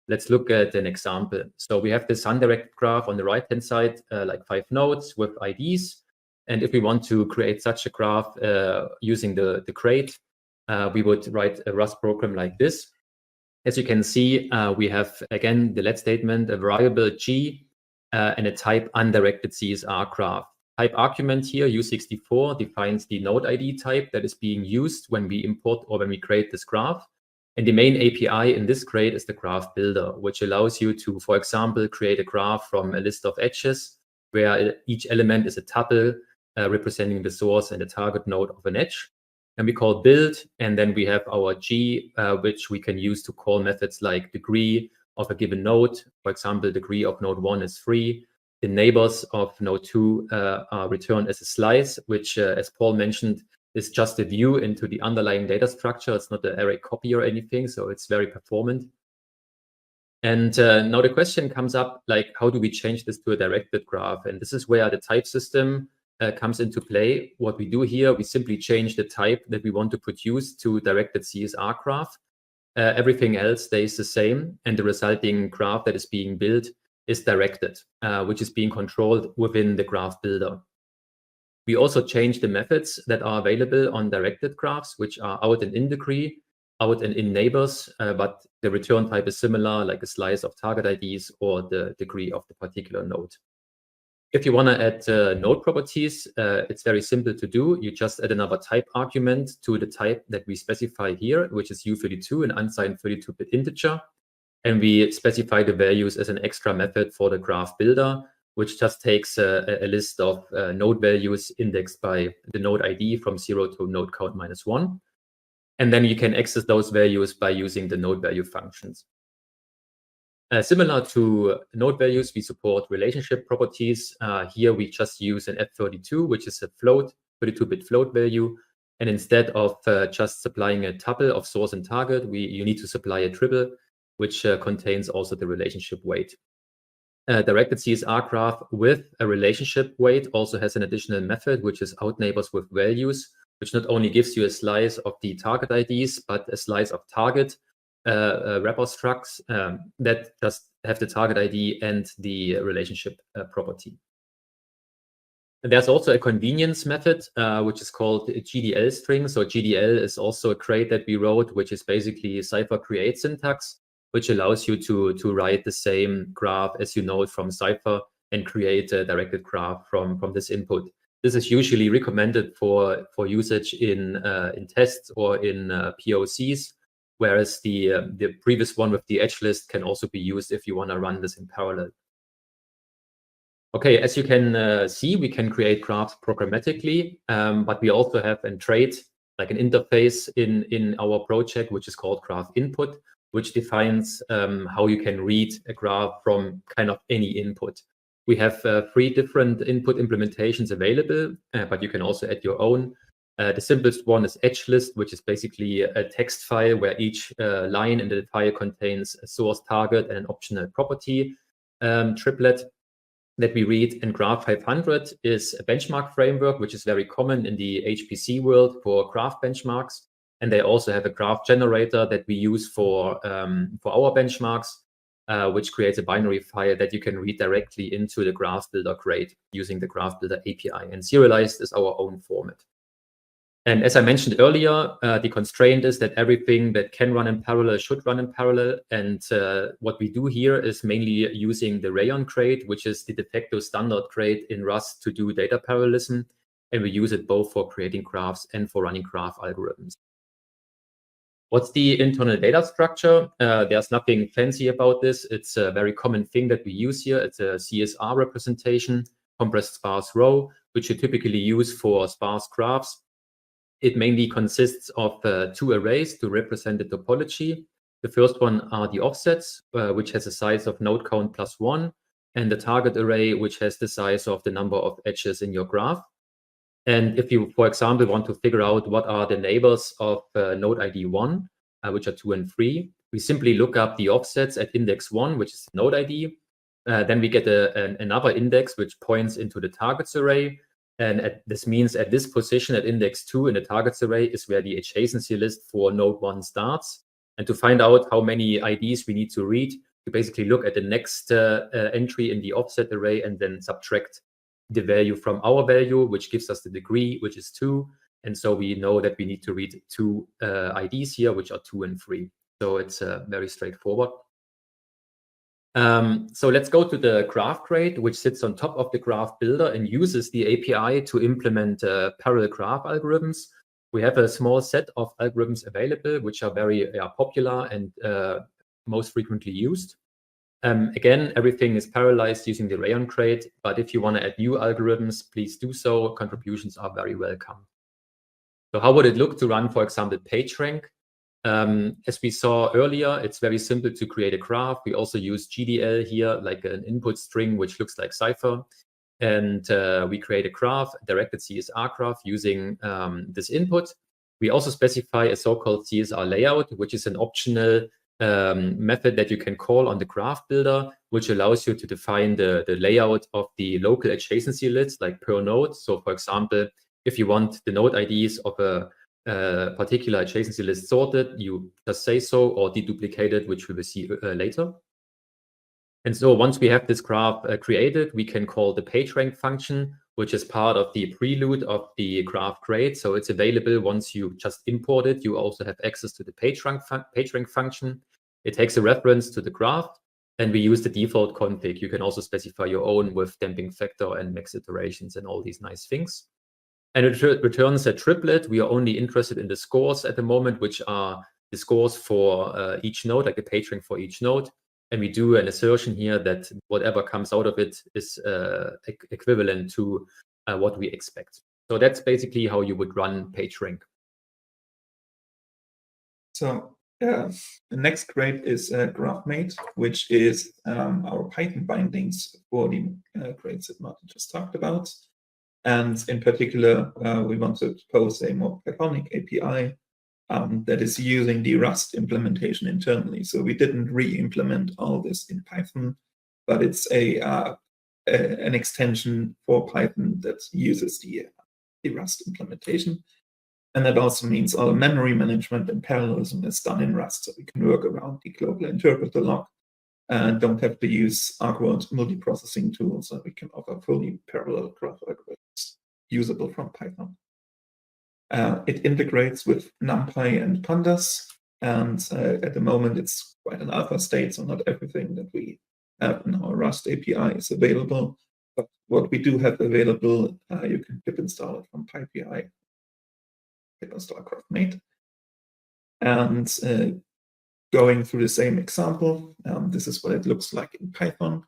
Let's look at an example. So we have this undirected graph on the right-hand side, like 5 nodes with IDs. And if we want to create such a graph using the crate, we would write a Rust program like this. As you can see, we have, again, the let statement, a variable G, and a type undirected CSR graph. Type argument here, U64, defines the node ID type that is being used when we import or when we create this graph. And the main API in this crate is the Graph Builder, which allows you to, for example, create a graph from a list of edges where each element is a tuple representing the source and the target node of an edge. And we call build, and then we have our G, which we can use to call methods like degree of a given node. For example, degree of node 1 is 3. The neighbors of node 2 are returned as a slice, which, as Paul mentioned, is just a view into the underlying data structure. It's not an array copy or anything, so it's very performant. And now the question comes up, like, how do we change this to a directed graph? And this is where the type system comes into play. What we do here, we simply change the type that we want to produce to directed CSR graph. Everything else stays the same, and the resulting graph that is being built is directed, which is being controlled within the Graph Builder. We also change the methods that are available on directed graphs, which are out and in degree, out and in neighbors, but the return type is similar, like a slice of target IDs or the degree of the particular node. If you want to add node properties, it's very simple to do. You just add another type argument to the type that we specify here, which is U32, an unsigned 32-bit integer. And we specify the values as an extra method for the Graph Builder, which just takes a list of node values indexed by the node ID from 0 to node count -1. And then you can access those values by using the node value functions. Similar to node values, we support relationship properties. Here we just use an F32, which is a float, 32-bit float value. And instead of just supplying a tuple of source and target, you need to supply a triple, which contains also the relationship weight. Directed CSR graph with a relationship weight also has an additional method, which is outNeighbors with values, which not only gives you a slice of the target IDs, but a slice of target wrapper structs that just have the target ID and the relationship property. And there's also a convenience method, which is called a GDL string. So GDL is also a crate that we wrote, which is basically Cypher create syntax, which allows you to write the same graph as you know it from Cypher and create a directed graph from this input. This is usually recommended for usage in tests or in POCs, whereas the previous one with the edge list can also be used if you want to run this in parallel. Okay, as you can see, we can create graphs programmatically, but we also have a trait, like an interface in our project, which is called graph input, which defines how you can read a graph from kind of any input. We have 3 different input implementations available, but you can also add your own. The simplest one is edge list, which is basically a text file where each line in the file contains a source, target, and an optional property triplet that we read. And Graph 500 is a benchmark framework, which is very common in the HPC world for graph benchmarks. And they also have a graph generator that we use for our benchmarks, which creates a binary file that you can read directly into the Graph Builder crate using the Graph Builder API. And serialized is our own format. And as I mentioned earlier, the constraint is that everything that can run in parallel should run in parallel. And what we do here is mainly using the Rayon crate, which is the de facto standard crate in Rust to do data parallelism. And we use it both for creating graphs and for running graph algorithms. What's the internal data structure? There's nothing fancy about this. It's a very common thing that we use here. It's a CSR representation, compressed sparse row, which you typically use for sparse graphs. It mainly consists of 2 arrays to represent the topology. The first one are the offsets, which has a size of node count +1, and the target array, which has the size of the number of edges in your graph. And if you, for example, want to figure out what are the neighbors of node ID 1, which are 2 and 3, we simply look up the offsets at index 1, which is node ID. Then we get another index which points into the targets array. And this means at this position at index 2 in the targets array is where the adjacency list for node 1 starts. And to find out how many IDs we need to read, you basically look at the next entry in the offset array and then subtract the value from our value, which gives us the degree, which is 2. And so we know that we need to read 2 IDs here, which are 2 and 3. So it's very straightforward. So let's go to the graph crate, which sits on top of the graph builder and uses the API to implement parallel graph algorithms. We have a small set of algorithms available, which are very popular and most frequently used. Again, everything is parallelized using the Rayon crate, but if you want to add new algorithms, please do so. Contributions are very welcome. So how would it look to run, for example, PageRank? As we saw earlier, it's very simple to create a graph. We also use GDL here, like an input string, which looks like Cypher. And we create a graph, a directed CSR graph using this input. We also specify a so-called CSR layout, which is an optional method that you can call on the graph builder, which allows you to define the layout of the local adjacency lists, like per node. So for example, if you want the node IDs of a particular adjacency list sorted, you just say so, or deduplicate it, which we will see later. And so once we have this graph created, we can call the PageRank function, which is part of the prelude of the graph crate. So it's available once you just import it. You also have access to the PageRank function. It takes a reference to the graph, and we use the default config. You can also specify your own with damping factor and max iterations and all these nice things. And it returns a triplet. We are only interested in the scores at the moment, which are the scores for each node, like a PageRank for each node. And we do an assertion here that whatever comes out of it is equivalent to what we expect. So that's basically how you would run PageRank. So the next crate is GraphMate, which is our Python bindings for the crates that Martin just talked about. And in particular, we want to propose a more Pythonic API that is using the Rust implementation internally. So we didn't re-implement all this in Python, but it's an extension for Python that uses the Rust implementation. And that also means all the memory management and parallelism is done in Rust. So we can work around the global interpreter lock and don't have to use awkward multiprocessing tools. So we can offer fully parallel graph algorithms usable from Python. It integrates with NumPy and Pandas, and at the moment it's quite an alpha state, so not everything that we have in our Rust API is available. But what we do have available, you can pip install it from PyPI, pip install GraphMate. And going through the same example, this is what it looks like in Python.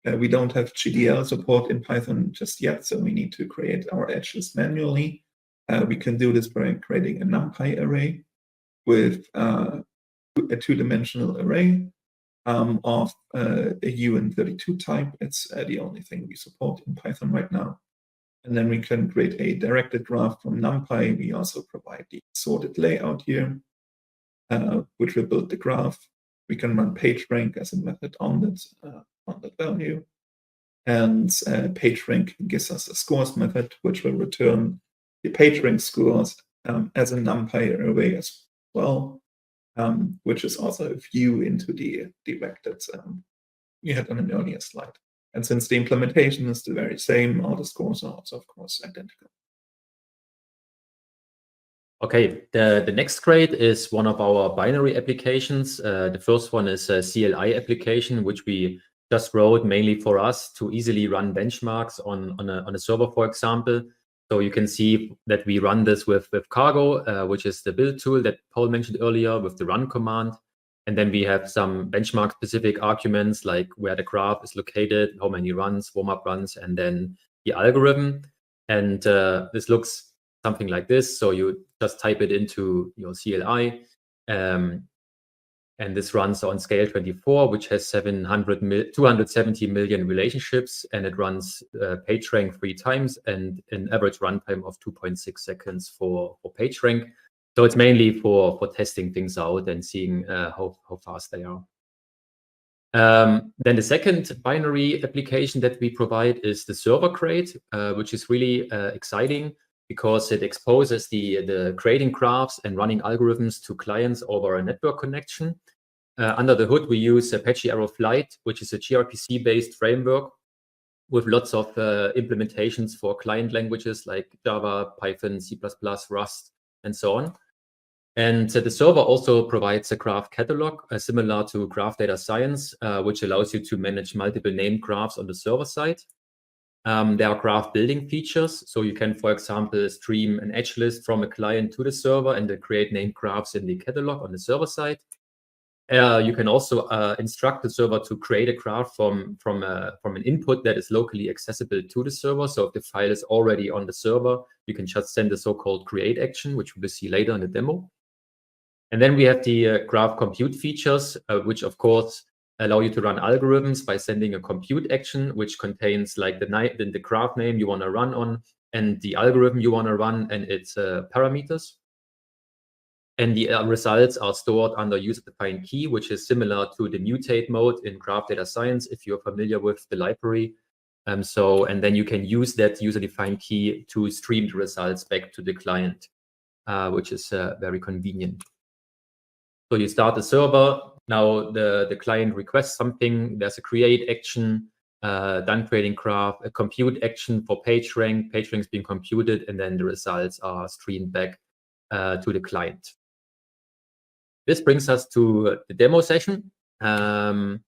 We don't have GDL support in Python just yet, so we need to create our edges manually. We can do this by creating a NumPy array with a 2-dimensional array of a UN32 type. It's the only thing we support in Python right now. And then we can create a directed graph from NumPy. We also provide the sorted layout here, which will build the graph. We can run PageRank as a method on that value. And PageRank gives us a scores method, which will return the PageRank scores as a NumPy array as well, which is also a view into the vectors we had on an earlier slide. And since the implementation is the very same, all the scores are also, of course, identical. Okay, the next crate is one of our binary applications. The first one is a CLI application, which we just wrote mainly for us to easily run benchmarks on a server, for example. So you can see that we run this with Cargo, which is the build tool that Paul mentioned earlier with the run command. And then we have some benchmark specific arguments like where the graph is located, how many runs, warm-up runs, and then the algorithm. And this looks something like this. So you just type it into your CLI. And this runs on scale 24, which has 270 million relationships, and it runs PageRank 3 times and an average runtime of 2.6 seconds for PageRank. So it's mainly for testing things out and seeing how fast they are. Then the second binary application that we provide is the server grade, which is really exciting because it exposes the grading graphs and running algorithms to clients over a network connection. Under the hood, we use Apache Aeroflight, which is a gRPC-based framework with lots of implementations for client languages like Java, Python, C++, Rust, and so on. And the server also provides a graph catalog, similar to Graph Data Science, which allows you to manage multiple named graphs on the server side. There are graph building features. So you can, for example, stream an edge list from a client to the server and then create named graphs in the catalog on the server side. You can also instruct the server to create a graph from an input that is locally accessible to the server. So if the file is already on the server, you can just send the so-called create action, which we will see later in the demo. And then we have the graph compute features, which of course allow you to run algorithms by sending a compute action, which contains like the graph name you want to run on and the algorithm you want to run and its parameters. And the results are stored under user-defined key, which is similar to the mutate mode in Graph Data Science, if you're familiar with the library. And then you can use that user-defined key to stream the results back to the client, which is very convenient. So you start the server. Now the client requests something. There's a create action, done creating graph, a compute action for PageRank. PageRank is being computed, and then the results are streamed back to the client. This brings us to the demo session. And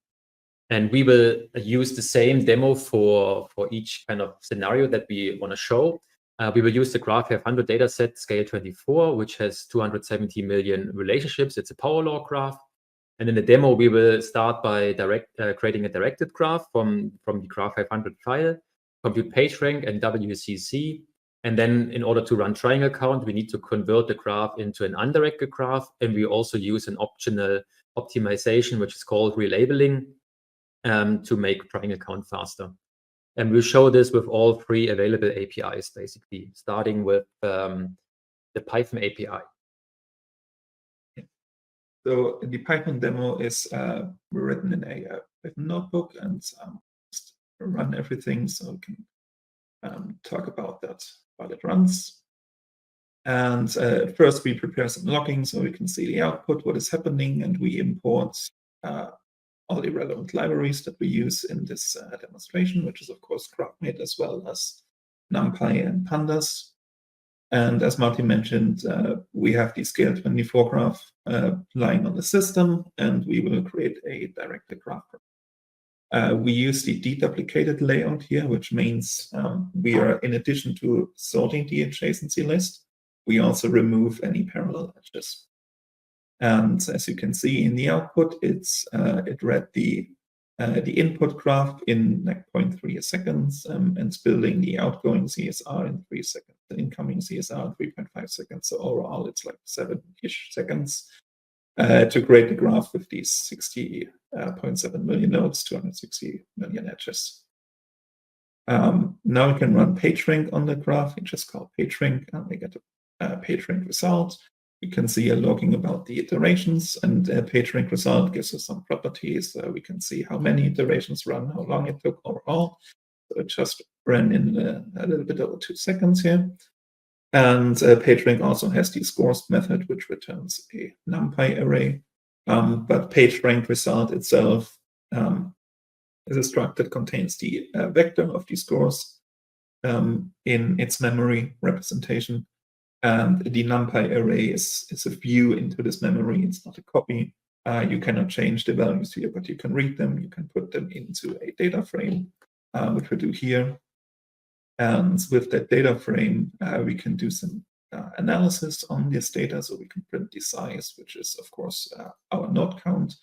we will use the same demo for each kind of scenario that we want to show. We will use the Graph 500 dataset scale 24, which has 270 million relationships. It's a power law graph. And in the demo, we will start by creating a directed graph from the Graph 500 file, compute PageRank and WCC. And then in order to run triangle count, we need to convert the graph into an undirected graph. And we also use an optional optimization, which is called relabeling, to make triangle count faster. And we'll show this with all three available APIs, basically, starting with the Python API. So the Python demo is written in a Python notebook, and just run everything so we can talk about that while it runs. And first we prepare some logging so we can see the output, what is happening, and we import all the relevant libraries that we use in this demonstration, which is of course GraphMate as well as NumPy and Pandas. And as Martin mentioned, we have the scale 24 graph lying on the system, and we will create a directed graph. We use the deduplicated layout here, which means we are, in addition to sorting the adjacency list, we also remove any parallel edges. And as you can see in the output, it read the input graph in like 0.3 seconds, and it's building the outgoing CSR in 3 seconds, the incoming CSR in 3.5 seconds. So overall, it's like 7-ish seconds to create the graph with these 60.7 million nodes, 260 million edges. Now we can run PageRank on the graph. We just call PageRank, and we get a PageRank result. We can see a logging about the iterations, and a PageRank result gives us some properties. We can see how many iterations run, how long it took overall. So it just ran in a little bit over 2 seconds here. And PageRank also has the scores method, which returns a NumPy array. But PageRank result itself is a struct that contains the vector of the scores in its memory representation. And the NumPy array is a view into this memory. It's not a copy. You cannot change the values here, but you can read them. You can put them into a data frame, which we do here. And with that data frame, we can do some analysis on this data. So we can print the size, which is, of course, our node count.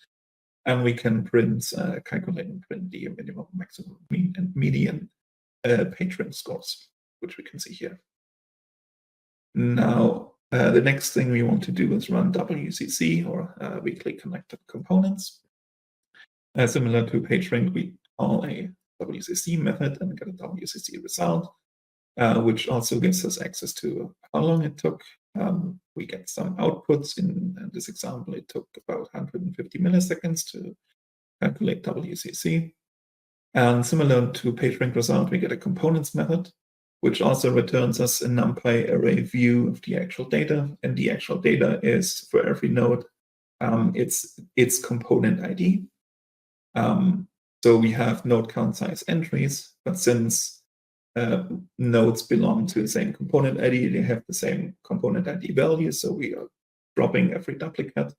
And we can calculate and print the minimum, maximum, mean, and median page rank scores, which we can see here. Now, the next thing we want to do is run WCC, or weakly connected components. Similar to PageRank, we call a WCC method and get a WCC result, which also gives us access to how long it took. We get some outputs. In this example, it took about 150 milliseconds to calculate WCC. And similar to PageRank result, we get a components method, which also returns us a NumPy array view of the actual data. And the actual data is, for every node, its component ID. So we have node count size entries, but since nodes belong to the same component ID, they have the same component ID value, so we are dropping every duplicate.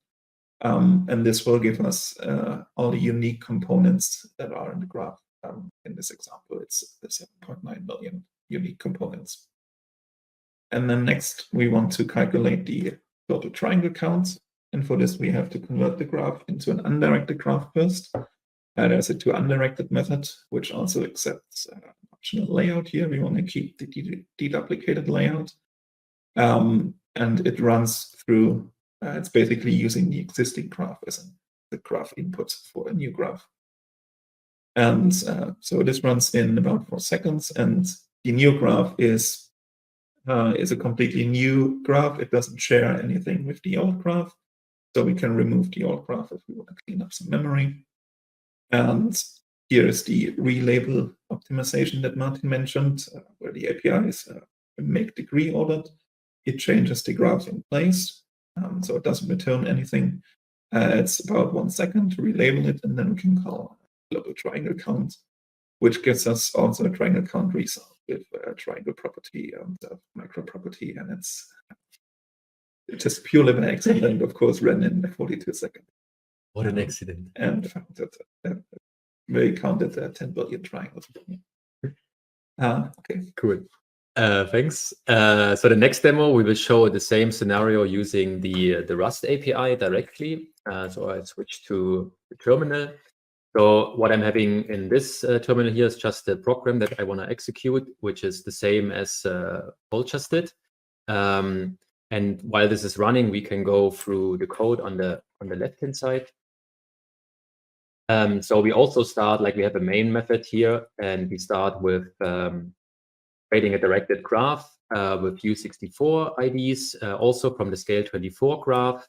And this will give us all the unique components that are in the graph. In this example, it's the 7.9 million unique components. And then next, we want to calculate the total triangle counts. And for this, we have to convert the graph into an undirected graph first. There's a toUndirected method, which also accepts optional layout here. We want to keep the deduplicated layout. And it runs through, it's basically using the existing graph as the graph input for a new graph. And so this runs in about 4 seconds. And the new graph is a completely new graph. It doesn't share anything with the old graph. So we can remove the old graph if we want to clean up some memory. And here is the relabel optimization that Martin mentioned, where the APIs make degree ordered. It changes the graph in place, so it doesn't return anything. It's about 1 second to relabel it, and then we can call global triangle count, which gives us also a triangle count result with a triangle property and a micro property, and it's just purely by accident, of course, ran in 42 seconds. What an accident. And found that we counted 10 billion triangles. Okay. Cool. Thanks. So the next demo, we will show the same scenario using the Rust API directly. So I switch to the terminal. So what I'm having in this terminal here is just the program that I want to execute, which is the same as Paul just did. And while this is running, we can go through the code on the left-hand side. So we also start, like we have a main method here, and we start with creating a directed graph with U64 IDs, also from the scale 24 graph.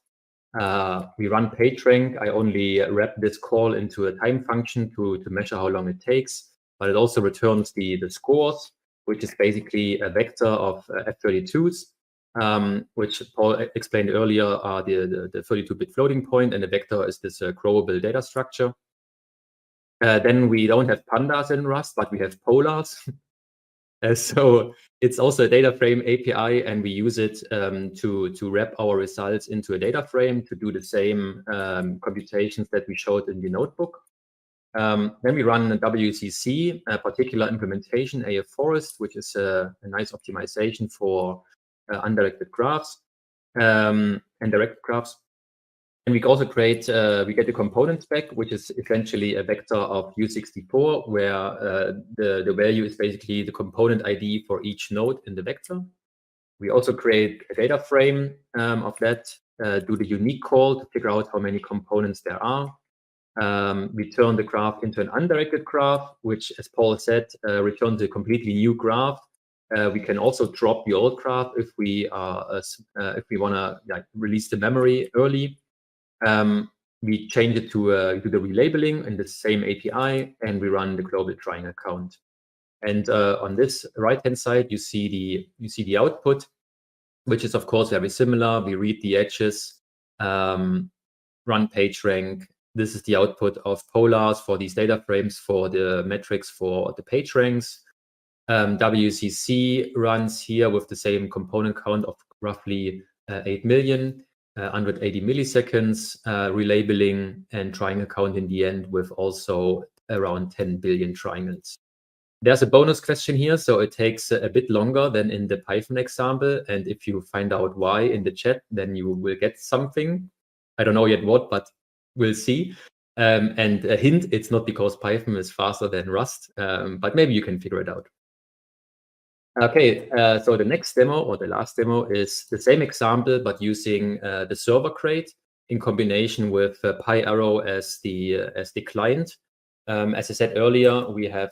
We run PageRank. I only wrap this call into a time function to measure how long it takes, but it also returns the scores, which is basically a vector of F32s, which Paul explained earlier are the 32-bit floating point, and the vector is this growable data structure. Then we don't have pandas in Rust, but we have polars. So it's also a data frame API, and we use it to wrap our results into a data frame to do the same computations that we showed in the notebook. Then we run a WCC, a particular implementation, AF Forest, which is a nice optimization for undirected graphs and directed graphs. And we also create, we get the component spec, which is essentially a vector of U64, where the value is basically the component ID for each node in the vector. We also create a data frame of that, do the unique call to figure out how many components there are. We turn the graph into an undirected graph, which, as Paul said, returns a completely new graph. We can also drop the old graph if we want to release the memory early. We change it to the relabeling in the same API, and we run the global triangle count. And on this right-hand side, you see the output, which is of course very similar. We read the edges, run PageRank. This is the output of polars for these data frames for the metrics for the PageRanks. WCC runs here with the same component count of roughly 8 million. 180 milliseconds, relabeling and triangle count in the end with also around 10 billion triangles. There's a bonus question here, so it takes a bit longer than in the Python example. And if you find out why in the chat, then you will get something. I don't know yet what, but we'll see. And a hint, it's not because Python is faster than Rust, but maybe you can figure it out. Okay, so the next demo, or the last demo, is the same example, but using the server crate in combination with PyArrow as the client. As I said earlier, we have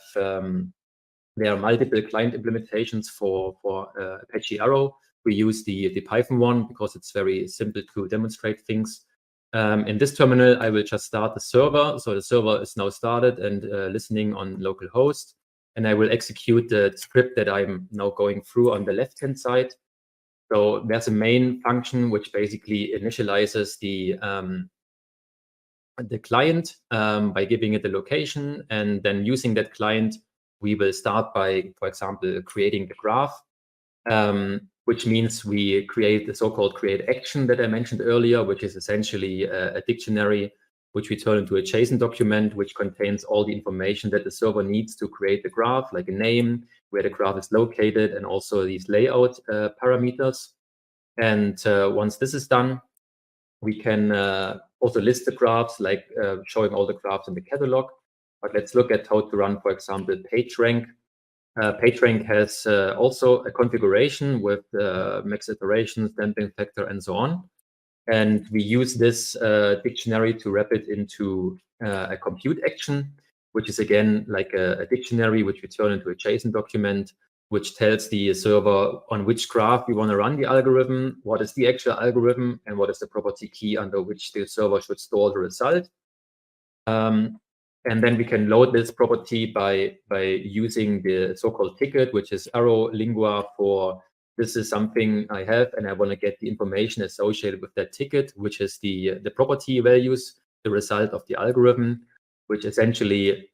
there are multiple client implementations for Apache Arrow. We use the Python one because it's very simple to demonstrate things. In this terminal, I will just start the server. So the server is now started and listening on localhost. And I will execute the script that I'm now going through on the left-hand side. So there's a main function which basically initializes the client by giving it a location, and then using that client, we will start by, for example, creating the graph, which means we create the so-called create action that I mentioned earlier, which is essentially a dictionary which we turn into a JSON document, which contains all the information that the server needs to create the graph, like a name, where the graph is located, and also these layout parameters. And once this is done, we can also list the graphs, like showing all the graphs in the catalog. But let's look at how to run, for example, PageRank. PageRank has also a configuration with max iterations, damping factor, and so on. And we use this dictionary to wrap it into a compute action, which is again like a dictionary, which we turn into a JSON document, which tells the server on which graph we want to run the algorithm, what is the actual algorithm, and what is the property key under which the server should store the result. And then we can load this property by using the so-called ticket, which is arrow lingua for this is something I have, and I want to get the information associated with that ticket, which is the property values, the result of the algorithm, which essentially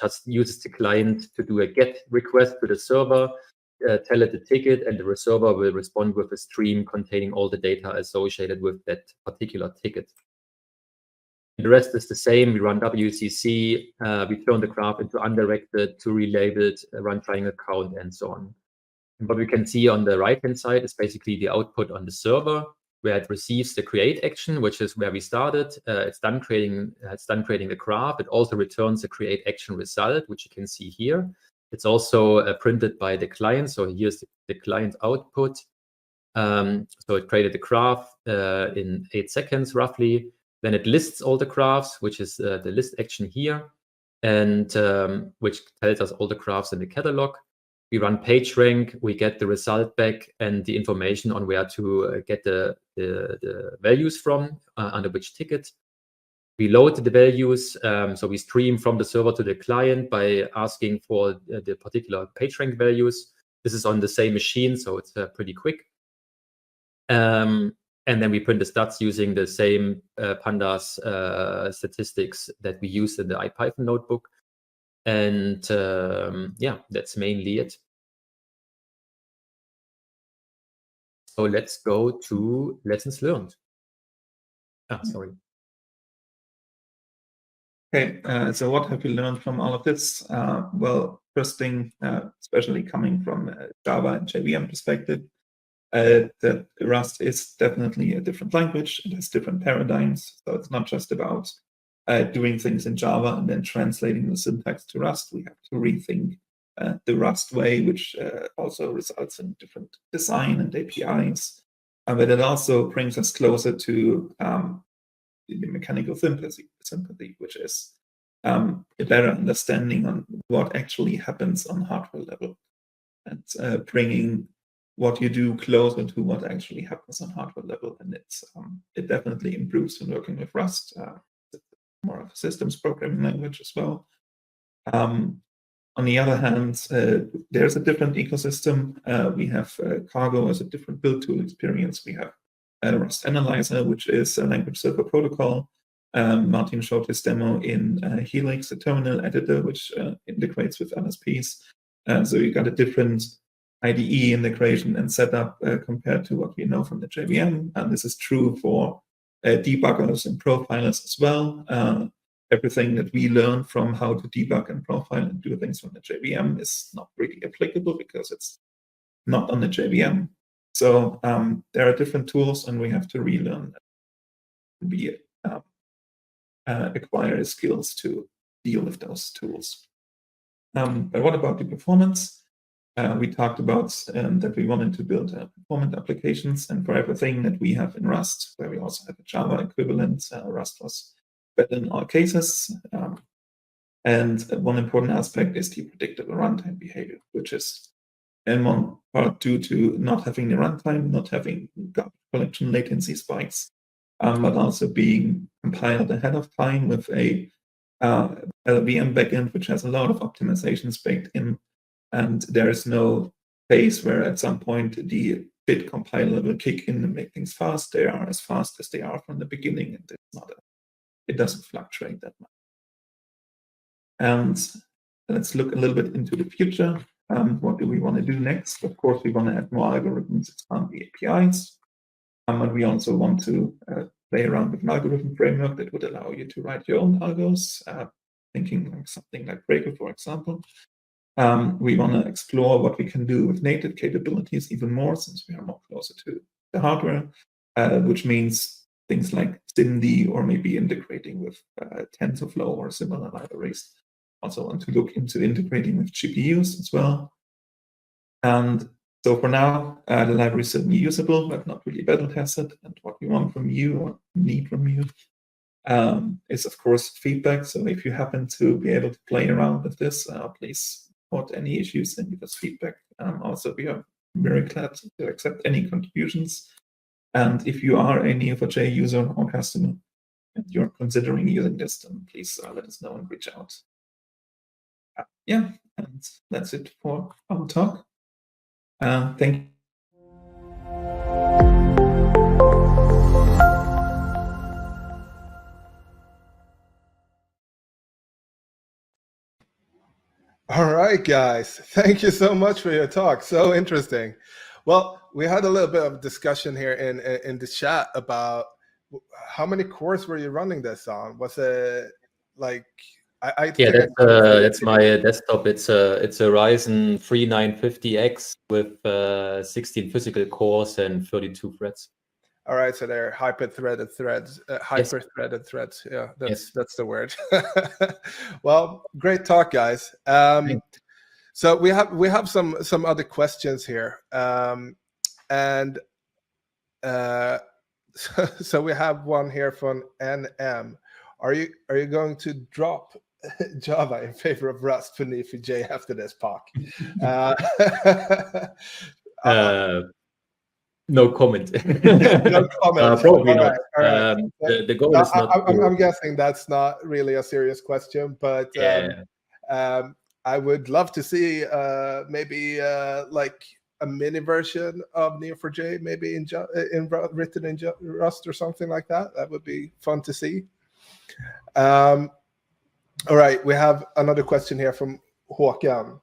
just uses the client to do a GET request to the server, tell it the ticket, and the server will respond with a stream containing all the data associated with that particular ticket. The rest is the same. We run WCC, we turn the graph into undirected, to relabeled, run triangle count, and so on. And what we can see on the right-hand side is basically the output on the server, where it receives the create action, which is where we started. It's done creating the graph. It also returns the create action result, which you can see here. It's also printed by the client. So here's the client output. So it created the graph in 8 seconds, roughly. Then it lists all the graphs, which is the list action here, and which tells us all the graphs in the catalog. We run PageRank, we get the result back and the information on where to get the values from, under which ticket. We load the values, so we stream from the server to the client by asking for the particular PageRank values. This is on the same machine, so it's pretty quick. And then we print the stats using the same pandas statistics that we use in the IPython notebook. And yeah, that's mainly it. So let's go to lessons learned. Sorry. Okay, so what have we learned from all of this? Well, first thing, especially coming from Java and JVM perspective, that Rust is definitely a different language. It has different paradigms. So it's not just about doing things in Java and then translating the syntax to Rust. We have to rethink the Rust way, which also results in different design and APIs. But it also brings us closer to the mechanical sympathy, which is a better understanding on what actually happens on hardware level, and bringing what you do closer to what actually happens on hardware level. And it definitely improves when working with Rust. More of a systems programming language as well. On the other hand, there's a different ecosystem. We have Cargo as a different build tool experience. We have Rust Analyzer, which is a language server protocol. Martin showed his demo in Helix, a terminal editor, which integrates with LSPs. So you got a different IDE integration and setup compared to what we know from the JVM. And this is true for debuggers and profilers as well. everything that we learn from how to debug and profile and do things from the JVM is not really applicable because it's not on the JVM. So there are different tools, and we have to relearn and acquire skills to deal with those tools. But what about the performance? We talked about that we wanted to build performant applications, and for everything that we have in Rust, where we also have a Java equivalent, Rust was better in all cases. And one important aspect is the predictable runtime behavior, which is in one part due to not having the runtime, not having garbage collection latency spikes, but also being compiled ahead of time with a LLVM backend, which has a lot of optimizations baked in. And there is no phase where at some point the bit compiler will kick in and make things fast. They are as fast as they are from the beginning, and it doesn't fluctuate that much. And let's look a little bit into the future. What do we want to do next? Of course, we want to add more algorithms, expand the APIs. And we also want to play around with an algorithm framework that would allow you to write your own algos, thinking like something like Breaker, for example. We want to explore what we can do with native capabilities even more, since we are more closer to the hardware, which means things like SIMD or maybe integrating with TensorFlow or similar libraries. Also want to look into integrating with GPUs as well. And so for now, the library is certainly usable, but not really battle tested. And what we want from you or need from you is, of course, feedback. So if you happen to be able to play around with this, please report any issues and give us feedback. Also, we are very glad to accept any contributions. And if you are a Neo4j user or customer and you're considering using this, then please let us know and reach out. Yeah, and that's it for our talk. Thank you. All right, guys. Thank you so much for your talk. So interesting. Well, we had a little bit of discussion here in the chat about how many cores were you running this on? Was it like that's my desktop. It's a Ryzen 3 950X with 16 physical cores and 32 threads. All right, so they're hyper-threaded threads. Hyper-threaded threads. Yeah, that's the word. Well, great talk, guys. So we have some other questions here, and so we have one here from NM. Are you going to drop Java in favor of Rust for Neo4j after this talk? No comment. No comment. Probably all not. Right. The goal is not. I'm guessing that's not really a serious question, but I would love to see maybe like a mini version of Neo4j, maybe written in Rust or something like that. That would be fun to see. All right, we have another question here from Håkan.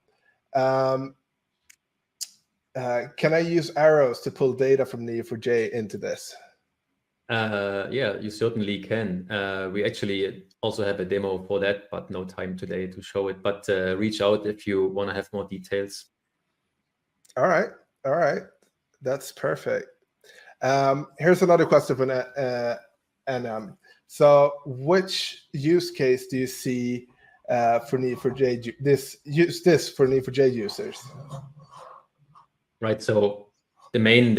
Can I use arrows to pull data from Neo4j into this? Yeah, you certainly can. We actually also have a demo for that, but no time today to show it. But reach out if you want to have more details. All right, that's perfect. Here's another question from NM. So, which use case do you see for Neo4j? Use this for Neo4j users? Right. So the main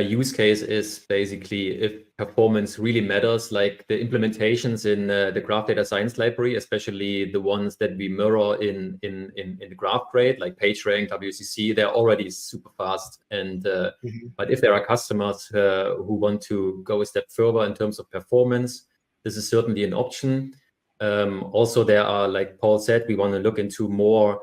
use case is basically if performance really matters, like the implementations in the graph data science library, especially the ones that we mirror in the GraphQR, like PageRank, WCC, they're already super fast. And but if there are customers who want to go a step further in terms of performance, this is certainly an option. Also, there are, like Paul said, we want to look into more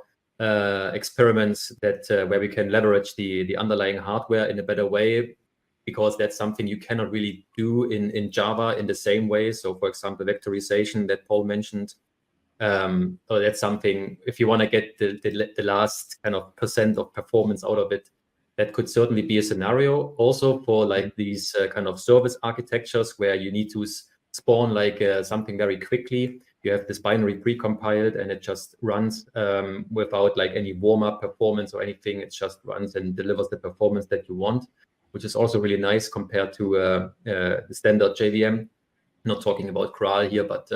experiments that where we can leverage the underlying hardware in a better way, because that's something you cannot really do in Java in the same way. So, for example, vectorization that Paul mentioned. So that's something, if you want to get the last kind of % of performance out of it, that could certainly be a scenario. Also for like these kind of service architectures where you need to spawn like something very quickly. you have this binary precompiled and it just runs without like any warm-up performance or anything. It just runs and delivers the performance that you want, which is also really nice compared to the standard JVM. Not talking about Graal here, but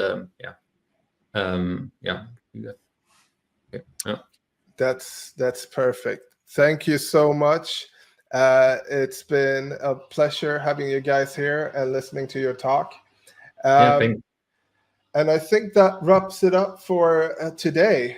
That's perfect. Thank you so much. It's been a pleasure having you guys here and listening to your talk. And I think that wraps it up for today.